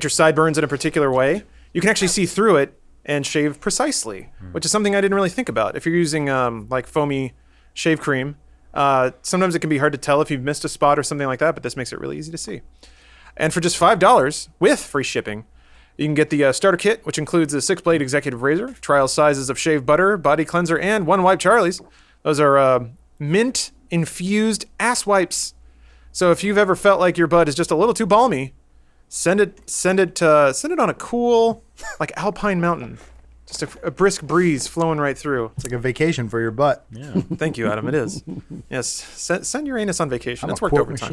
sideburns in a particular way, you can actually see through it and shave precisely, which is something I didn't really think about. If you're using like foamy shave cream, sometimes it can be hard to tell if you've missed a spot or something like that, but this makes it really easy to see. And for just $5 with free shipping, you can get the starter kit, which includes a 6-blade executive razor, trial sizes of shave butter, body cleanser, and 1-wipe Charlies. Those are mint-infused ass wipes. So if you've ever felt like your butt is just a little too balmy, send it on a cool, like alpine mountain. Just a brisk breeze flowing right through. It's like a vacation for your butt. Yeah. Thank you, Adam. It is. Yes, send your anus on vacation. I'm It's a worked quote overtime.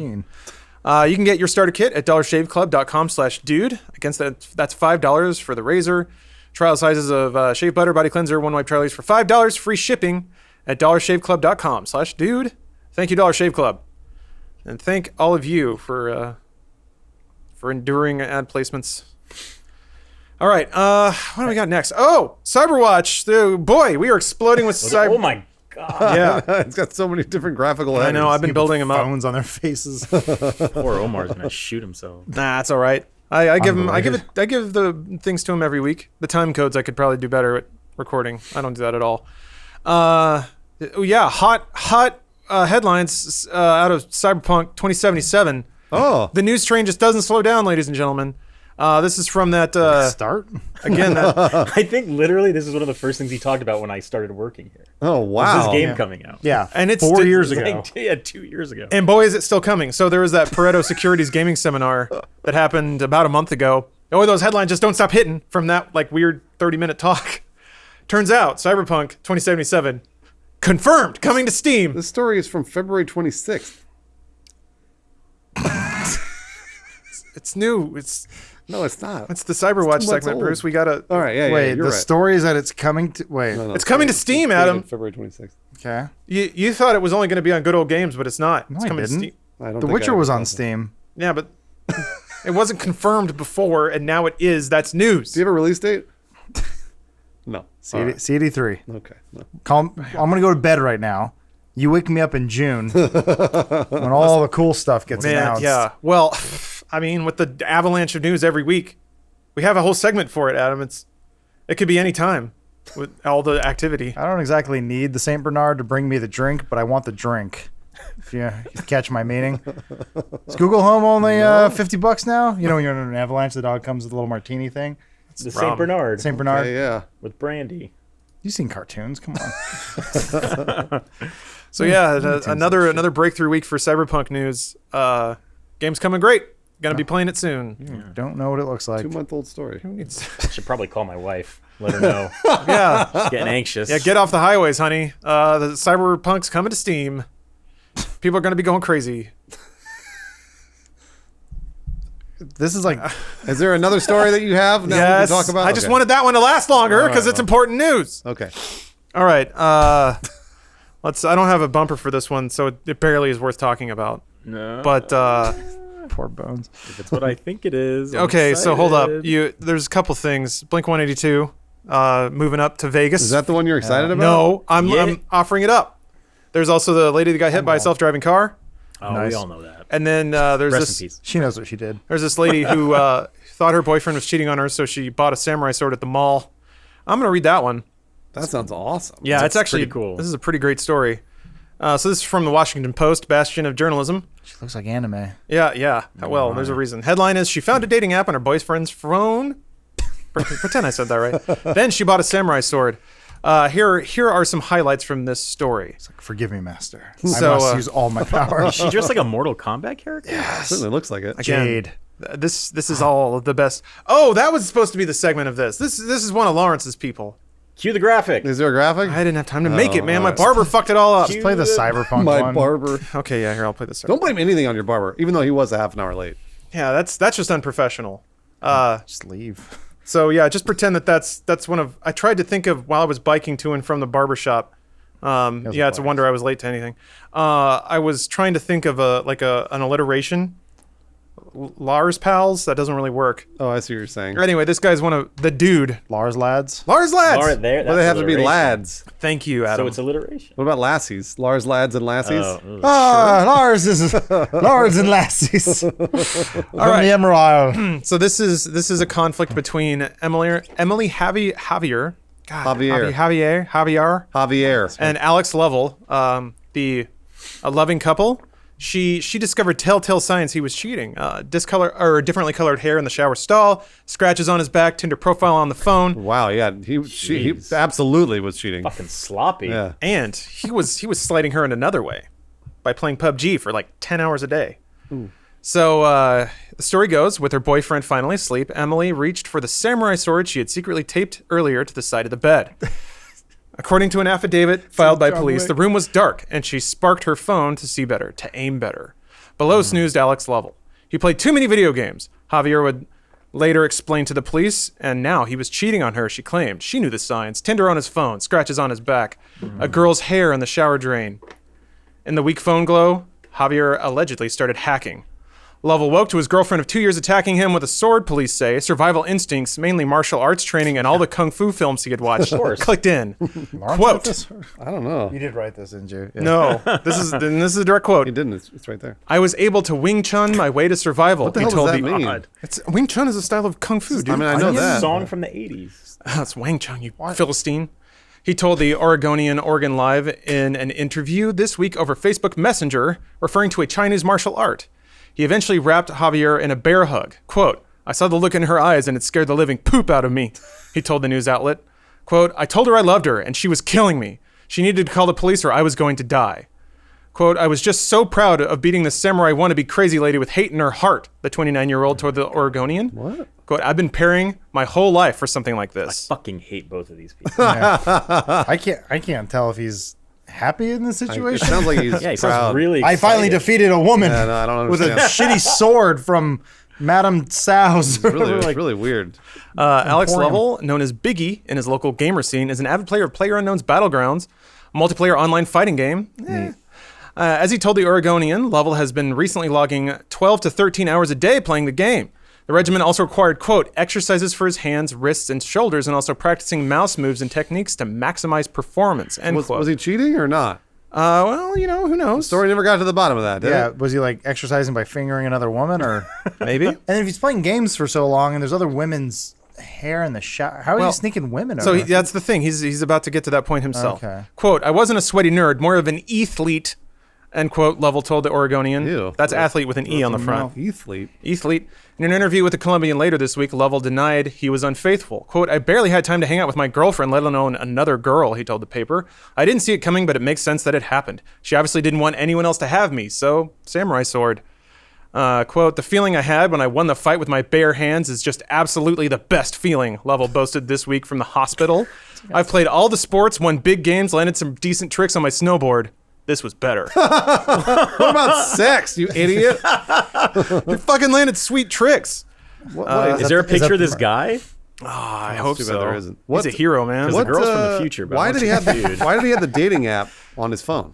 machine. You can get your starter kit at dollarshaveclub.com/dude. Against that's $5 for the razor. Trial sizes of shave butter, body cleanser, 1-wipe Charlies for $5. Free shipping at dollarshaveclub.com/dude. Thank you, Dollar Shave Club, and thank all of you for enduring ad placements. All right. What do we got next? Oh, Cyberwatch. Boy, we are exploding with cyber. Oh my god. Yeah. It's got so many different graphical I know. headers. I've been building them up. Phones on their faces. Poor Omar's gonna shoot himself. Nah, it's all right. I give the things to him every week. The time codes I could probably do better at recording. I don't do that at all. Yeah, hot headlines out of Cyberpunk 2077. Oh, The news train just doesn't slow down, ladies and gentlemen. This is from that Start? again. That I think literally this is one of the first things he talked about when I started working here. oh Was wow. this game coming out? Yeah. And it's 4 years It was ago. like, yeah, 2 years ago. and boy, is it still coming. So there was that Pareto Securities gaming seminar that happened about a month ago. Oh, those headlines just don't stop hitting from that like weird 30-minute talk. Turns out Cyberpunk 2077 confirmed coming to Steam. This story is from February 26th. It's new. It's No, it's not. the Cyberwatch It's 2 months segment, old. Bruce. We gotta. All right, yeah, Wait, you're the right. story is that it's coming to. Wait. No, It's coming to Steam, dated Adam. February 26th. Okay. You thought it was only going to be on Good Old Games, but it's not. It's I coming didn't. to Steam. I don't The think Witcher I was ever on saw that. Steam. Yeah, but it wasn't confirmed before, and now it is. That's news. Do you have a release date? No. All right. CD3. Okay. No. I'm gonna go to bed right now. You wake me up in June when all the cool stuff gets Man, announced. yeah. Well, I mean, with the avalanche of news every week, we have a whole segment for it, Adam. It could be any time with all the activity. I don't exactly need the Saint Bernard to bring me the drink, but I want the drink. If you catch my meaning. Is Google Home only $50 now? You know, when you're in an avalanche, the dog comes with a little martini thing. The Rum. Saint Bernard Saint Bernard. Okay, yeah. with brandy. You've seen cartoons. Come on. So yeah, another breakthrough week for Cyberpunk news. Game's coming great. Gonna be playing it soon. Don't know what it looks like. 2-month-old story. I should probably call my wife. Let her know. Yeah, She's getting anxious. yeah. Get off the highways, honey. The Cyberpunk's coming to Steam. People are gonna be going crazy. This is like Is there another story that you have now Yes, we can talk about? I just Okay. wanted that one to last longer because it's important news. Okay. All right. I don't have a bumper for this one, so it barely is worth talking about. No. But poor bones. if it's what I think it is. I'm okay, so hold up. excited. There's a couple things. Blink 182, moving up to Vegas. Is that the one you're excited about? No, I'm Yeah. offering it up. There's also the lady that got hit by a self-driving car, Oh, Nice. we all know that. and then there's Rest this in peace. She knows what she did. there's this lady who thought her boyfriend was cheating on her, so she bought a samurai sword at the mall. I'm gonna read that one. That sounds awesome. Yeah, That's it's actually pretty cool. This is a pretty great story. So this is from the Washington Post, bastion of journalism. She looks like anime. Yeah. Well, there's a reason. Headline is: she found a dating app on her boyfriend's phone. Pretend I said that right. Then she bought a samurai sword. Here are some highlights from this story. It's like, forgive me, master. So, I must use all my power. Is she dressed like a Mortal Kombat character? Certainly looks like it. Again, Jade. This is all the best. Oh, that was supposed to be the segment of this. This is one of Lawrence's people. Cue the graphic. Is there a graphic? I didn't have time to make it, man. My alright. barber fucked it all up. Play the cyberpunk My one. barber. Okay, yeah, here I'll play this. Don't blame anything on your barber, even though he was a half an hour late. Yeah, that's just unprofessional. Just leave. So yeah, just pretend that's one of. I tried to think of while I was biking to and from the barber shop. Yeah, it's a wonder I was late to anything. I was trying to think of an alliteration. Larr's pals. That doesn't really work. Oh, I see what you're saying. Anyway, this guy's one of the dude. Lar's lads. Larr's lads. All right, there. Well, they have that's to be alliteration. lads. Thank you, Adam. So it's alliteration. What about lassies? Lars lads and lassies? Lars is Lars and lassies. All right. the Emerald. So this is a conflict between Emily Javier. God, Javier, Javier. and Alex Lovell, a loving couple. She discovered telltale signs he was cheating. Differently colored hair in the shower stall, scratches on his back, Tinder profile on the phone, Wow, yeah, he absolutely was cheating. Fucking sloppy. Yeah. and he was slighting her in another way by playing PUBG for like 10 hours a day. So the story goes, with her boyfriend finally asleep, Emily reached for the samurai sword she had secretly taped earlier to the side of the bed. According to an affidavit filed by police, the room was dark, and she sparked her phone to see better, to aim better. Below snoozed Alex Lovell. He played too many video games. Javier would later explain to the police, and now he was cheating on her, she claimed. She knew the signs. Tinder on his phone, scratches on his back, a girl's hair in the shower drain. In the weak phone glow, Javier allegedly started hacking. Lovell woke to his girlfriend of 2 years attacking him with a sword, police say. Survival instincts, mainly martial arts training, and all the kung fu films he had watched clicked in. Quote. I don't know. You did write this, didn't you? Yeah. No, this is a direct quote. He didn't. It's right there. I was able to Wing Chun my way to survival. What the he hell told does that the- mean? Wing Chun is a style of kung fu, dude. I mean, I know that. Song from the 80s. That's Wang Chung, you Philistine. He told the Oregonian Oregon Live in an interview this week over Facebook Messenger, referring to a Chinese martial art. He eventually wrapped Javier in a bear hug. Quote, I saw the look in her eyes and it scared the living poop out of me, he told the news outlet. Quote, I told her I loved her and she was killing me. She needed to call the police or I was going to die. Quote, I was just so proud of beating the samurai wannabe crazy lady with hate in her heart, the 29-year-old told the Oregonian. What? Quote, I've been preparing my whole life for something like this. Fucking hate both of these people. I can't tell if he's happy in this It situation. sounds like he's Yeah, he proud. sounds really I finally excited. defeated a woman Yeah, no, I don't with a understand. shitty sword from Madame Tsao's. It's really weird. Alex Emporium. Lovell, known as Biggie in his local gamer scene, is an avid player of PlayerUnknown's Battlegrounds, a multiplayer online fighting game. As he told the Oregonian, Lovell has been recently logging 12 to 13 hours a day playing the game. The regimen also required, quote, exercises for his hands, wrists, and shoulders, and also practicing mouse moves and techniques to maximize performance, end quote. Was he cheating or not? Well, you know, who knows? Story never got to the bottom of that, did Yeah, it? was he like exercising by fingering another woman, or? Maybe. And if he's playing games for so long, and there's other women's hair in the shower, how are Well, you sneaking women So over? that's the thing. He's about to get to that point himself. Okay. Quote, I wasn't a sweaty nerd, more of an athlete, end quote, Lovell told the Oregonian. Ew. That's athlete with an E on the front. Athlete. Athlete. In an interview with the Columbian later this week, Lovell denied he was unfaithful. Quote, I barely had time to hang out with my girlfriend, let alone another girl, he told the paper. I didn't see it coming, but it makes sense that it happened. She obviously didn't want anyone else to have me, so samurai sword. Quote, the feeling I had when I won the fight with my bare hands is just absolutely the best feeling, Lovell boasted this week from the hospital. I've played all the sports, won big games, landed some decent tricks on my snowboard. This was better. What about sex, you idiot? You fucking landed sweet tricks. Is there a picture of this guy? I hope too bad so. there isn't. He's a hero, man. Because the girl's from the future. But Why I'm did he have confused. Why did he have the dating app on his phone?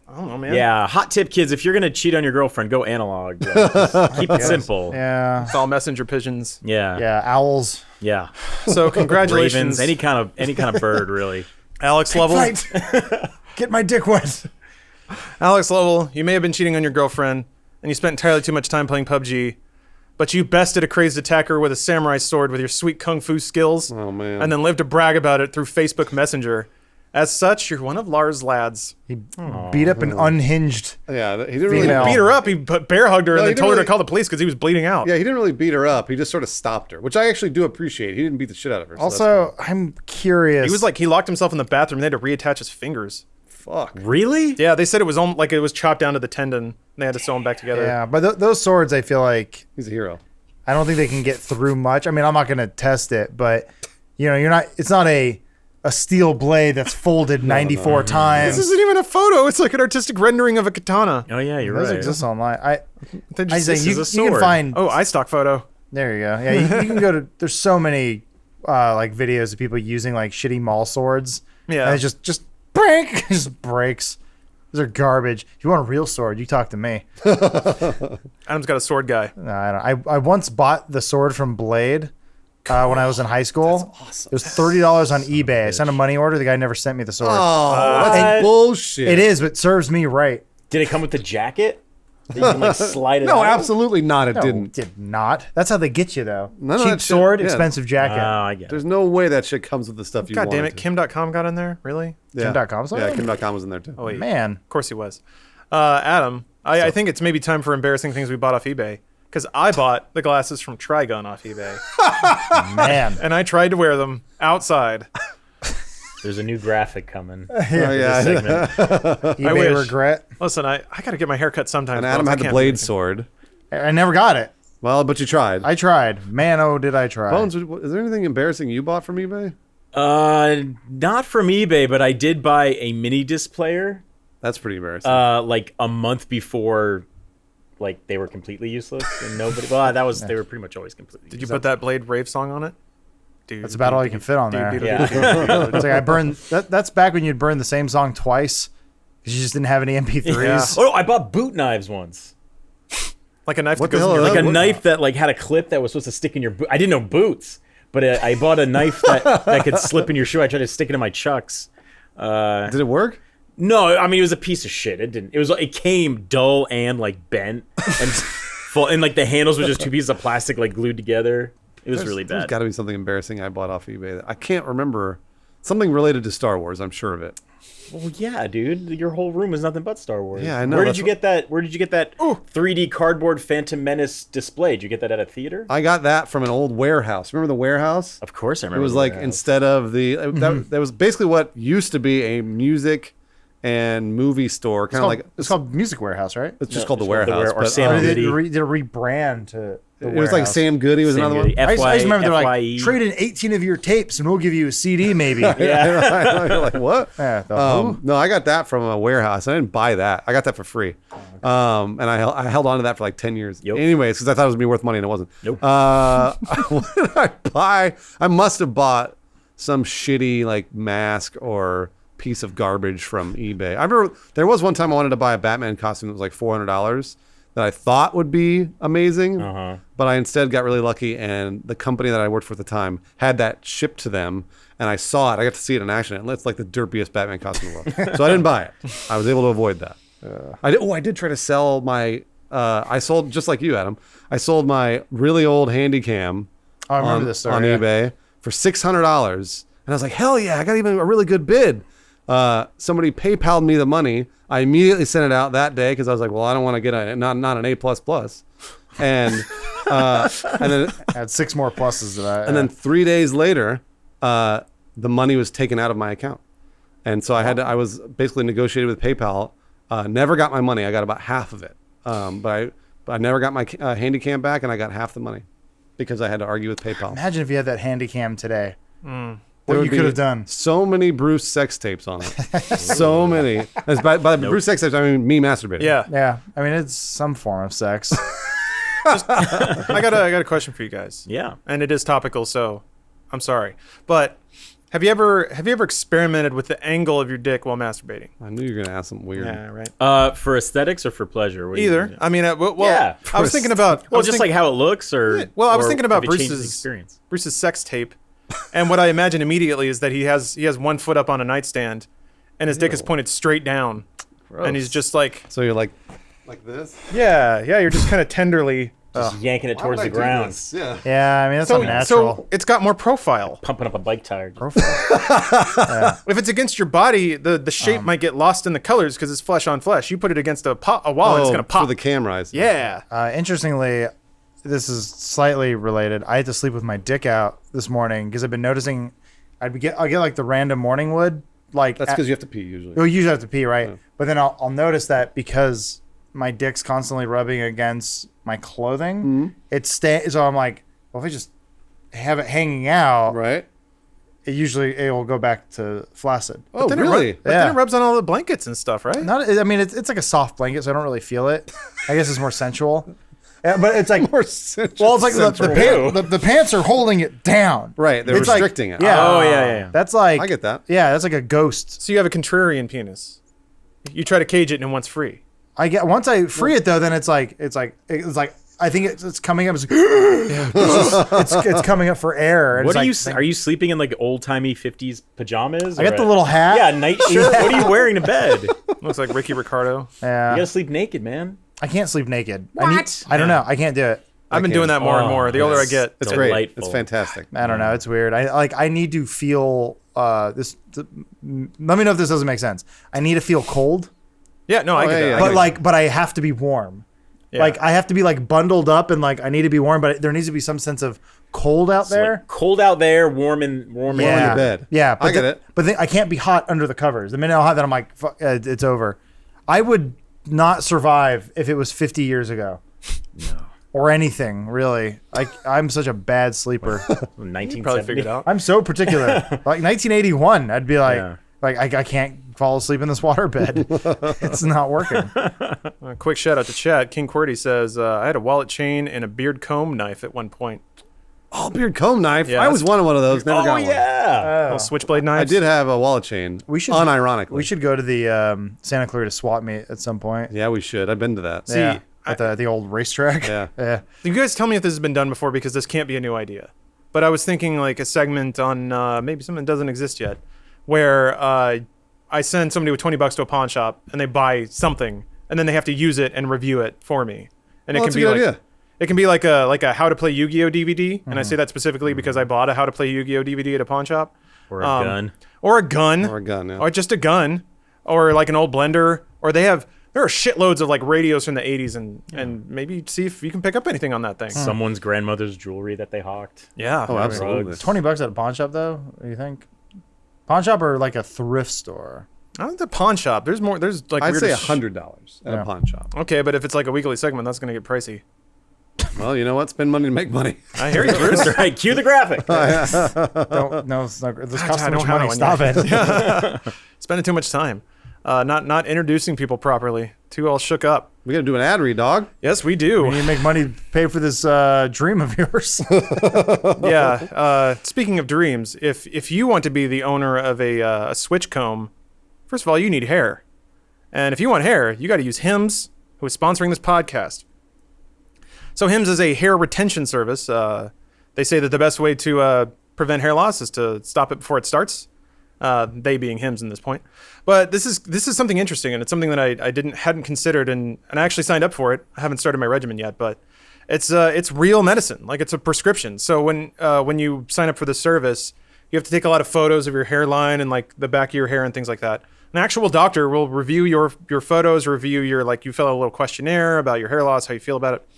I don't know, man. Yeah, hot tip, kids. If you're gonna cheat on your girlfriend, go analog. Bro. Just keep it simple. yeah, It's all messenger pigeons. Yeah. yeah, owls. Yeah. So congratulations, Ravens, any kind of bird, really. Alex Lovell. Fight! Get my dick wet. Alex Lovell, you may have been cheating on your girlfriend, and you spent entirely too much time playing PUBG, but you bested a crazed attacker with a samurai sword with your sweet kung fu skills, Oh man. and then lived to brag about it through Facebook Messenger. As such, you're one of Larr's lads. He beat up an unhinged. yeah, he didn't really Female. Beat her up. He bear hugged her No, and he then told her didn't to call the police because he was bleeding out. Yeah, he didn't really beat her up. He just sort of stopped her, which I actually do appreciate. He didn't beat the shit out of her. So that's Also, I'm curious. He was like, he locked himself in the bathroom. They had to reattach his fingers. fuck. Really? Yeah, they said it was like it was chopped down to the tendon. And they had to sew them back together. yeah, but those swords, I feel like He's a hero. I don't think they can get through much. I mean, I'm not going to test it, but you know, you're not. It's not a steel blade that's folded 94 times. This isn't even a photo. It's like an artistic rendering of a katana. Oh yeah, you're Those right. exist online. I They say just- you, is a you can sword. find. oh, iStock photo. There you go. Yeah, you can go to. There's so many like videos of people using like shitty mall swords. Yeah. and it just break, just breaks. Those are garbage. If you want a real sword, you talk to me. Adam's got a sword guy. No, I don't. I once bought the sword from Blade when I was in high school. It was $30 on eBay. I sent a money order. The guy never sent me the sword. Oh, that's bullshit. It is, but it serves me right. Did it come with the jacket? That you can like slide it No, out? absolutely not. It No, didn't. did not. That's how they get you, though. None of Cheap that shit- sword, yeah. expensive jacket. Oh, I get it. There's no way that shit comes with the stuff you God want. damn it. Kim.com got in there? Really? Yeah. Kim.com's on Yeah, there? Kim.com was in there too. Oh, wait. Man. Of course he was. Adam, I think it's maybe time for embarrassing things we bought off eBay. Because I bought the glasses from Trigun off eBay. Man. And I tried to wear them outside. There's a new graphic coming. Oh, yeah. Segment. eBay wish. regret. Listen, I got to get my hair cut sometimes. And Adam Bones. I had the can't do blade anything. sword. I never got it. Well, but you tried. I tried. Man, oh, did I try. Bones, is there anything embarrassing you bought from eBay? Not from eBay, but I did buy a mini disc player. That's pretty embarrassing. Like a month before, like they were completely useless and nobody. Well, they were pretty much always completely. Did you put that Blade Rave song on it? Dude, That's about all you can fit on there. Yeah. It's like I burned. That's back when you'd burn the same song twice because you just didn't have any MP3s. Yeah. Oh, I bought boot knives once. Like a knife What that the goes hell in is your that? Like a What- knife that like had a clip that was supposed to stick in your boot. I didn't know boots, but I bought a knife that could slip in your shoe. I tried to stick it in my Chucks. Did it work? No, I mean it was a piece of shit. It didn't. It came dull and like bent and full, and like the handles were just two pieces of plastic like glued together. It was really There's bad. got to be something embarrassing I bought off eBay. I can't remember. Something related to Star Wars. I'm sure of it. Well, yeah, dude. Your whole room is nothing but Star Wars. Yeah, I know, Where did that's you get that? Where did you get that 3D cardboard Phantom Menace display? Did you get that at a theater? I got that from an old warehouse. Remember the warehouse? Of course, I It remember. was the like warehouse. instead of the that was basically what used to be a music and movie store, kind of like It's called Music Warehouse, right? it's just No, called the it's called the warehouse. Ware- or but, Sam Or did Goody. it rebrand to the it was like Warehouse? Sam Goody was Sam another Goody. one. I just remember they're like, FYE. trade in 18 of your tapes and we'll give you a CD maybe. Yeah, you're like what? Yeah, No, I got that from a warehouse. I didn't buy that. I got that for free. And I held on to that for like 10 years. Yep. Anyways, because I thought it was going to be worth money and it wasn't. Nope. What did I buy? I must have bought some shitty like mask or piece of garbage from eBay. I remember there was one time I wanted to buy a Batman costume that was like $400 that I thought would be amazing, but I instead got really lucky, and the company that I worked for at the time had that shipped to them, and I saw it. I got to see it in action, and it's like the derpiest Batman costume in the world. So I didn't buy it. I was able to avoid that. I did try to sell my. I sold just like you, Adam. I sold my really old handy cam I remember this story, on yeah. eBay for $600, and I was like, hell yeah, I got even a really good bid. Somebody PayPal'd me the money. I immediately sent it out that day because I was like, well, I don't want to get not an A++. And then Add 6 more pluses to that. and then 3 days later, the money was taken out of my account, and so I was basically negotiated with PayPal. Never got my money. I got about half of it, but I never got my handy cam back, and I got half the money because I had to argue with PayPal. Imagine if you had that handy cam today. There What would you be could have done. So many Bruce sex tapes on it. So many. As by Bruce sex tapes, I mean me masturbating. Yeah. Yeah, I mean it's some form of sex. I got a question for you guys. Yeah. And it is topical, so I'm sorry. But have you ever experimented with the angle of your dick while masturbating? I knew you were gonna ask something weird. right. For aesthetics or for pleasure? What do you Either. think? I mean, well, Yeah. I was thinking about. Well, just like how it looks, or Well, I was or thinking about have you changed the Bruce's experience. Bruce's sex tape, and what I imagine immediately is that he has 1 foot up on a nightstand, and his dick is pointed straight down, and he's just like, So you're like this? yeah, you're just kind of tenderly. Just yanking it towards the ground, Yeah. Yeah, I mean that's So unnatural. it's got more profile. pumping up a bike tire. If it's against your body, the shape might get lost in the colors because it's flesh on flesh. You put it against a wall, and it's gonna pop. for the camera. I see. Yeah. Interestingly, this is slightly related. I had to sleep with my dick out this morning because I've been noticing I'll get like the random morning wood. Like That's because you have to pee usually. you usually have to pee, right? But then I'll notice that because my dick's constantly rubbing against my clothing, it stays. So I'm like, well, if I just have it hanging out, Right? it will go back to flaccid. Oh, Then really? But then Yeah. it rubs on all the blankets and stuff, right? Not, I mean, it's like a soft blanket, so I don't really feel it. I guess it's more sensual. Yeah, but it's like More sensual. well, it's like the pants are holding it down. Right, they're It's like- restricting it. Yeah. Oh yeah. That's like I get that. Yeah, that's like a ghost. So you have a contrarian penis. You try to cage it, and once free. I get once I free it though, then it's like I think it's coming up. It's coming up for air. And What it's are you? Are you sleeping in like old timey '50s pajamas? I got or the a- little hat. Yeah, nightshirt. What are you wearing to bed? You Looks like Ricky Ricardo. Yeah. gotta sleep naked, man. I can't sleep naked. What? I don't know. I can't do it. I've been doing that more and more. The older I get. It's great. Delightful. It's fantastic. I don't know. It's weird. I need to feel this. Let me know if this doesn't make sense. I need to feel cold, Yeah, no, I get yeah, that. yeah. I but get it. but I have to be warm. Yeah. Like I have to be like bundled up and like I need to be warm, but there needs to be some sense of cold out It's there. like cold out there, warm in Yeah. your bed. Yeah, but I get it. But I can't be hot under the covers. The minute I'm hot, then I'm like, fuck, it's over. I would not survive if it was 50 years ago. No. Or anything, really. I'm such a bad sleeper. 1970. Probably figured out. I'm so particular. Like 1981, I'd be like, Yeah. I can't fall asleep in this waterbed. It's not working. A quick shout out to chat. King QWERTY says, I had a wallet chain and a beard comb knife at one point. Oh, beard comb knife. Yeah, I always wanted one of those. Never Oh got one. yeah. Little switchblade I knives. did have a wallet chain. We should unironically. We should go to the Santa Clarita swap meet at some point. Yeah, we should. I've been to that. See, Yeah. at the old racetrack. Yeah. Yeah. You guys tell me if this has been done before because this can't be a new idea. But I was thinking like a segment on maybe something that doesn't exist yet, where I send somebody with $20 to a pawn shop and they buy something and then they have to use it and review it for me. And Well, it that's can a be good like idea. it can be like a How to Play Yu-Gi-Oh DVD, and I say that specifically because I bought a How to Play Yu-Gi-Oh DVD at a pawn shop. Or a gun. Or a gun. Or a gun, yeah. Or just a gun. Or like an old blender. Or there are shitloads of like radios from the 80s and maybe see if you can pick up anything on that thing. Someone's grandmother's jewelry that they hawked. Yeah. Oh, absolutely. $20 at a pawn shop though. What do you think? Pawn shop or like a thrift store? I think the pawn shop. There's like I'd weird say as $100 at Yeah. a pawn shop. Okay, but if it's like a weekly segment, that's going to get pricey. Well, you know what? Spend money to make money. I hear you, Bruce. That's right. Cue the graphic. Don't, no, it's not, this costs I too don't much have money. one Stop yet. it. Spending too much time. Not introducing people properly. Too all shook up. We got to do an ad read, dog. Yes, we do. You need to make money to pay for this dream of yours. Yeah. Speaking of dreams, if you want to be the owner of a switch comb, first of all, you need hair. And if you want hair, you got to use Hims, who is sponsoring this podcast. So Hims is a hair retention service. They say that the best way to prevent hair loss is to stop it before it starts. They being Hims in this point. But this is something interesting, and it's something that I hadn't considered, and I actually signed up for it. I haven't started my regimen yet, but it's real medicine, like it's a prescription. So when you sign up for the service, you have to take a lot of photos of your hairline and like the back of your hair and things like that. An actual doctor will review your photos, review your, like, you fill out a little questionnaire about your hair loss, how you feel about it,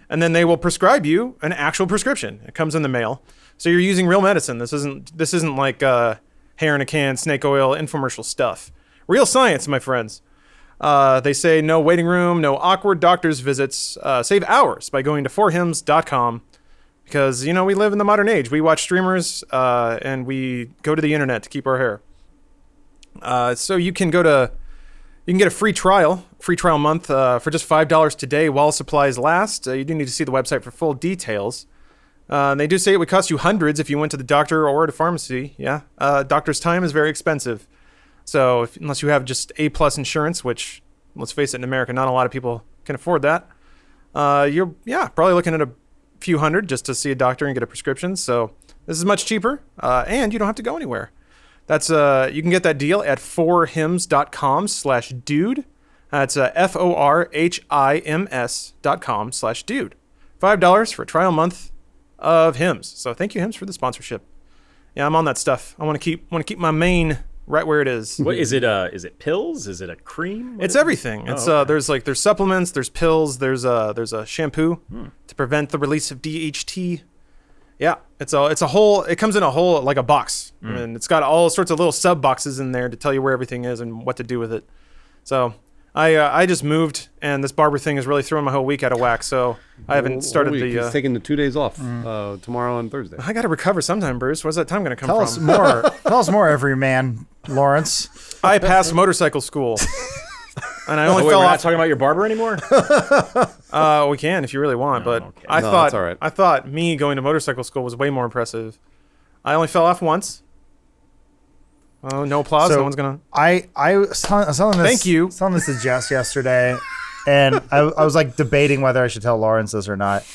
and then they will prescribe you an actual prescription. It comes in the mail, so you're using real medicine. This isn't like hair in a can, snake oil, infomercial stuff. Real science, my friends. They say no waiting room, no awkward doctor's visits. Save hours by going to forhims.com because, you know, we live in the modern age. We watch streamers and we go to the internet to keep our hair. So you can get a free trial month for just $5 today while supplies last. You do need to see the website for full details. They do say it would cost you hundreds if you went to the doctor or at a pharmacy. Yeah. Doctor's time is very expensive. So unless you have just A+ insurance, which, let's face it, in America, not a lot of people can afford that. You're probably looking at a few hundred just to see a doctor and get a prescription. So this is much cheaper, and you don't have to go anywhere. That's you can get that deal at forhims.com/dude. That's forhims.com/dude. $5 for a trial month of Hims. So thank you, Hims, for the sponsorship. Yeah, I'm on that stuff. I want to keep my mane right where it is. What is it? Is it pills? Is it a cream? What It's is it? everything. It's okay. there's supplements, there's pills, there's a shampoo to prevent the release of DHT. Yeah, it comes in a whole, like a box, and it's got all sorts of little sub boxes in there to tell you where everything is and what to do with it. So I just moved, and this barber thing is really throwing my whole week out of whack. So I haven't started He's taking the 2 days off tomorrow and Thursday. I got to recover sometime, Bruce. Where's that time going to come Tell from? us more. Tell us more, every man, Lawrence. I passed motorcycle school, and I only Oh, wait, fell we're not off. talking about your barber anymore? We can if you really want, but okay. I No, thought that's all right. I thought me going to motorcycle school was way more impressive. I only fell off once. Oh, no applause. So- No one's gonna. I was telling this. Thank you. Telling this to Jess yesterday, and I was like debating whether I should tell Lawrence this or not.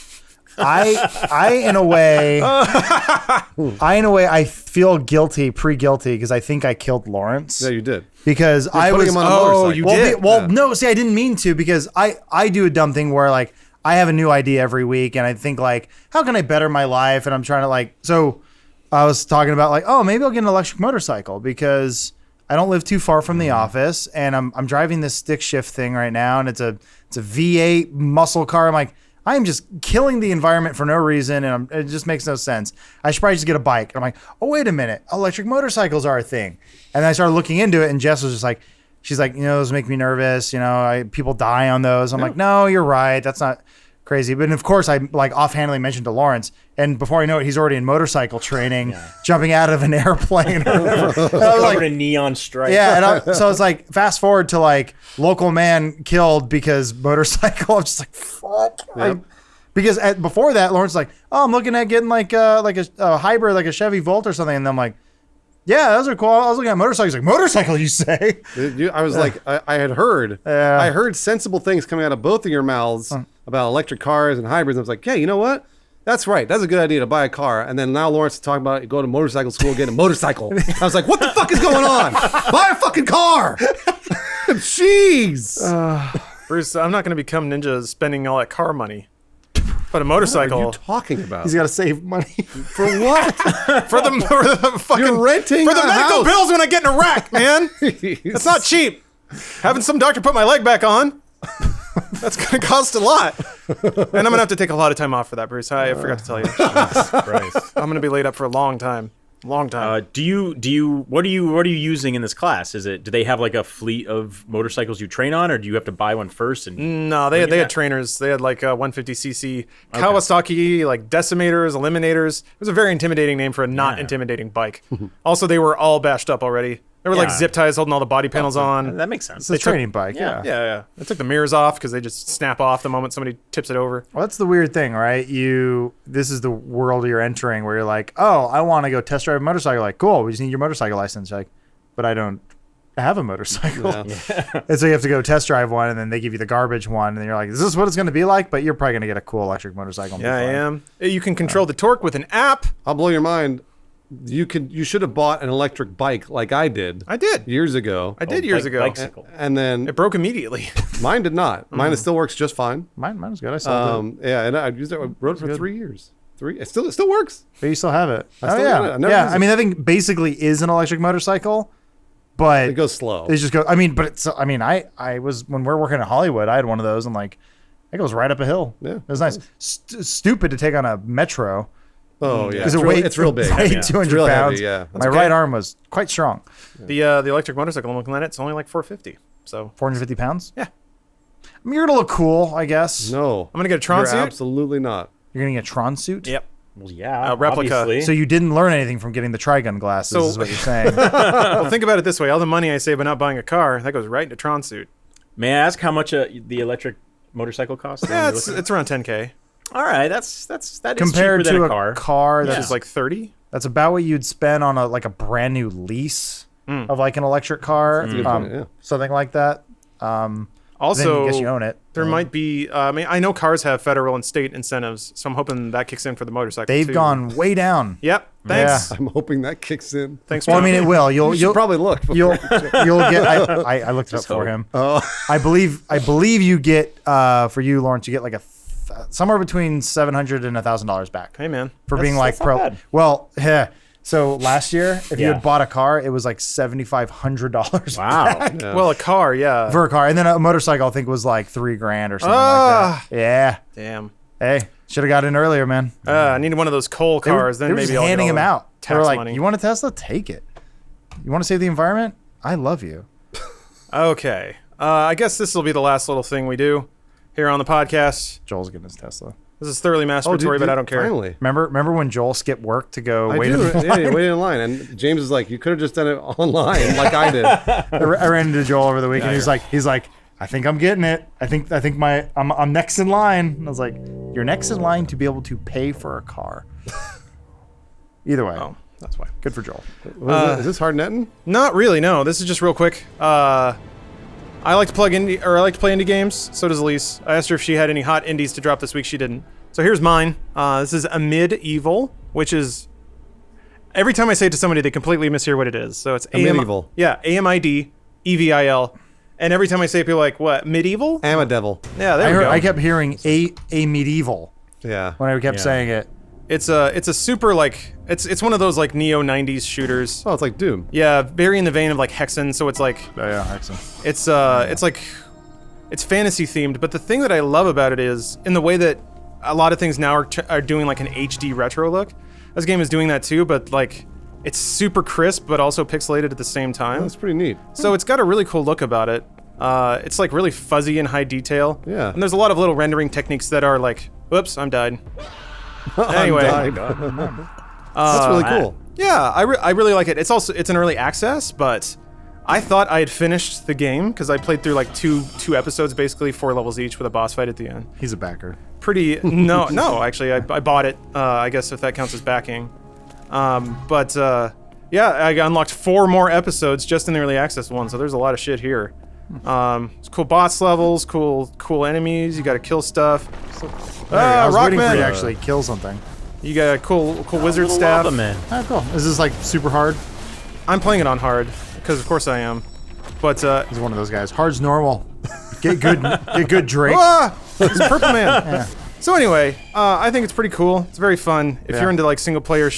I in a way I feel pre-guilty because I think I killed Lawrence. Yeah, you did. Because I putting was him on a Oh, motorcycle. you well, did. well, no, see, I didn't mean to because I do a dumb thing where like I have a new idea every week and I think like, how can I better my life? And I'm trying to like, so I was talking about like, oh, maybe I'll get an electric motorcycle because I don't live too far from the office and I'm driving this stick shift thing right now and it's a V8 muscle car. I'm like, I'm just killing the environment for no reason and it just makes no sense. I should probably just get a bike. I'm like, oh, wait a minute. Electric motorcycles are a thing. And then I started looking into it and Jess was just like, she's like, you know, those make me nervous. You know, people die on those. I'm like, no, you're right. That's not crazy. But of course, I like offhandedly mentioned to Lawrence. And before I know it, he's already in motorcycle training, jumping out of an airplane or whatever. And I was Covered like, in neon stripes. yeah. And so it's like, fast forward to like local man killed because motorcycle. I'm just like, fuck. Yep. Because before that, Lawrence was like, oh, I'm looking at getting like a hybrid, like a Chevy Volt or something. And I'm like, Yeah, those are cool. I was looking at motorcycles. Like, motorcycle, you say? I was like, I had heard, Yeah. I heard sensible things coming out of both of your mouths about electric cars and hybrids. I was like, hey, you know what? That's right. That's a good idea to buy a car. And then now Lawrence is talking about go to motorcycle school, get a motorcycle. I was like, what the fuck is going on? Buy a fucking car. Jeez. Bruce, I'm not going to become ninja spending all that car money. But a What are motorcycle you talking about? He's got to save money. For what? for the fucking You're renting for the a medical house. bills when I get in a wreck, man. That's not cheap. Having some doctor put my leg back on, that's going to cost a lot. And I'm going to have to take a lot of time off for that, Bruce. I forgot to tell you. Christ. I'm going to be laid up for a long time. Long time. What are you using in this class? Do they have like a fleet of motorcycles you train on, or do you have to buy one first? And No, they had trainers. They had like 150cc Kawasaki, like decimators, eliminators. It was a very intimidating name for a not intimidating bike. Also, they were all bashed up already. They were like zip ties holding all the body panels on. that makes sense. It's a training bike, yeah. Yeah. They took the mirrors off because they just snap off the moment somebody tips it over. Well, that's the weird thing, right? This is the world you're entering where you're like, oh, I want to go test drive a motorcycle. Like, cool, we just need your motorcycle license. You're like, but I don't have a motorcycle. Yeah. And so you have to go test drive one, and then they give you the garbage one, and then you're like, is this what it's going to be like? But you're probably going to get a cool electric motorcycle. and be Yeah, I fine. am. You can control the torque with an app. I'll blow your mind. You should have bought an electric bike like I did. I did. Years ago. I did years ago. Bicycle. And then It broke immediately. mine did not. Mine still works just fine. Mine was good. I sold it. Yeah, and I used it. I rode it for 3 years. It still works. But you still have it. I still yeah. got it. I never Yeah. use I it. mean, that thing basically is an electric motorcycle, but It goes slow. They just go. I mean, but it's. I mean, I was when we were working in Hollywood. I had one of those, and like, it goes right up a hill. Yeah. It was nice. Stupid to take on a metro Oh yeah, because it's real big. It weighed Yeah. 200 It's real pounds. heavy, yeah. My right arm was quite strong. The electric motorcycle I'm looking at, it's only like 450. So 450 pounds. Yeah. I mean, you're gonna look cool, I guess. No, I'm gonna get a Tron you're suit. absolutely not. You're gonna get a Tron suit. Yep. Well, yeah, replica. obviously. So you didn't learn anything from getting the Trigun glasses, So- is what you're saying. Well, think about it this way: all the money I save by not buying a car, that goes right into Tron suit. May I ask how much the electric motorcycle costs? Yeah, it's around 10K, All right, that is Compared cheaper to than a car. which that's is like 30. That's about what you'd spend on a brand new lease of like an electric car, a good point, yeah. something like that. Then Also, I guess you own it. there might be. I mean, I know cars have federal and state incentives, so I'm hoping that kicks in for the motorcycle. They've too. gone way down. Yep. Thanks. I'm hoping that kicks in. Thanks. Well, I Tron. mean, it will. You should probably look. You'll get. I looked it up for him. Oh, I believe you get for you, Lawrence. You get like somewhere between $700 and $1,000 back Hey, man. for being like that's not pro. bad. Well, yeah. So last year, if you Yeah. had bought a car, it was like $7,500. Wow. yeah. Well, a car, yeah. For a car, and then a motorcycle, I think was like $3,000 or something Ah. like that. Yeah. Damn. Hey, should have got in earlier, man. I needed one of those coal They were- cars. they Then were maybe just I'll handing get all them the out. They were tax like, money. "You want a Tesla? Take it. You want to save the environment? I love you." Okay. I guess this will be the last little thing we do here on the podcast. Joel's getting his Tesla. This is thoroughly masturbatory, but I don't care. Finally. Remember when Joel skipped work to go I wait? do. a Yeah, you waited in line, and James is like, "You could have just done it online, like I did." I ran into Joel over the weekend. He's like, I think I'm getting it. I think I'm next in line. And I was like, you're next in line to be able to pay for a car. Either way, Oh, that's why. good for Joel. Is this hard netting? Not really. No. This is just real quick. I like to play indie games. So does Elise. I asked her if she had any hot indies to drop this week. She didn't. So here's mine. This is Amid Evil, which is every time I say it to somebody, they completely mishear what it is. So it's Amidevil. Yeah, AMID EVIL. And every time I say it, people are like, "What? Medieval?" I'm a devil. Yeah, there we go. I kept hearing a medieval Yeah. when I kept Yeah. saying it. It's a super like it's one of those like neo 90s shooters. Oh, it's like Doom. Yeah, very in the vein of like Hexen. So it's like Oh yeah, excellent. it's like it's fantasy themed. But the thing that I love about it is in the way that a lot of things now are doing like an HD retro look. This game is doing that too, but like it's super crisp but also pixelated at the same time. That's pretty neat. So it's got a really cool look about it. It's like really fuzzy and high detail. Yeah. And there's a lot of little rendering techniques that are like, whoops, I'm died. Anyway. I'm dying. That's really cool. Yeah, I really like it. It's an early access, but I thought I had finished the game because I played through like two episodes, basically 4 levels each with a boss fight at the end. He's a backer. No, actually, I bought it. I guess if that counts as backing. But Yeah, I unlocked 4 more episodes just in the early access one, so there's a lot of shit here. It's cool boss levels, cool enemies. You got to kill stuff. I was waiting for you Rockman. to actually kill something. You got a cool wizard Little staff. lava man. Oh, cool. Is this like super hard? I'm playing it on hard because of course I am. But He's one of those guys. Hard's normal. Get good, Drake. It's Purple Man. So anyway, I think it's pretty cool. It's very fun. If Yeah. you're into like single player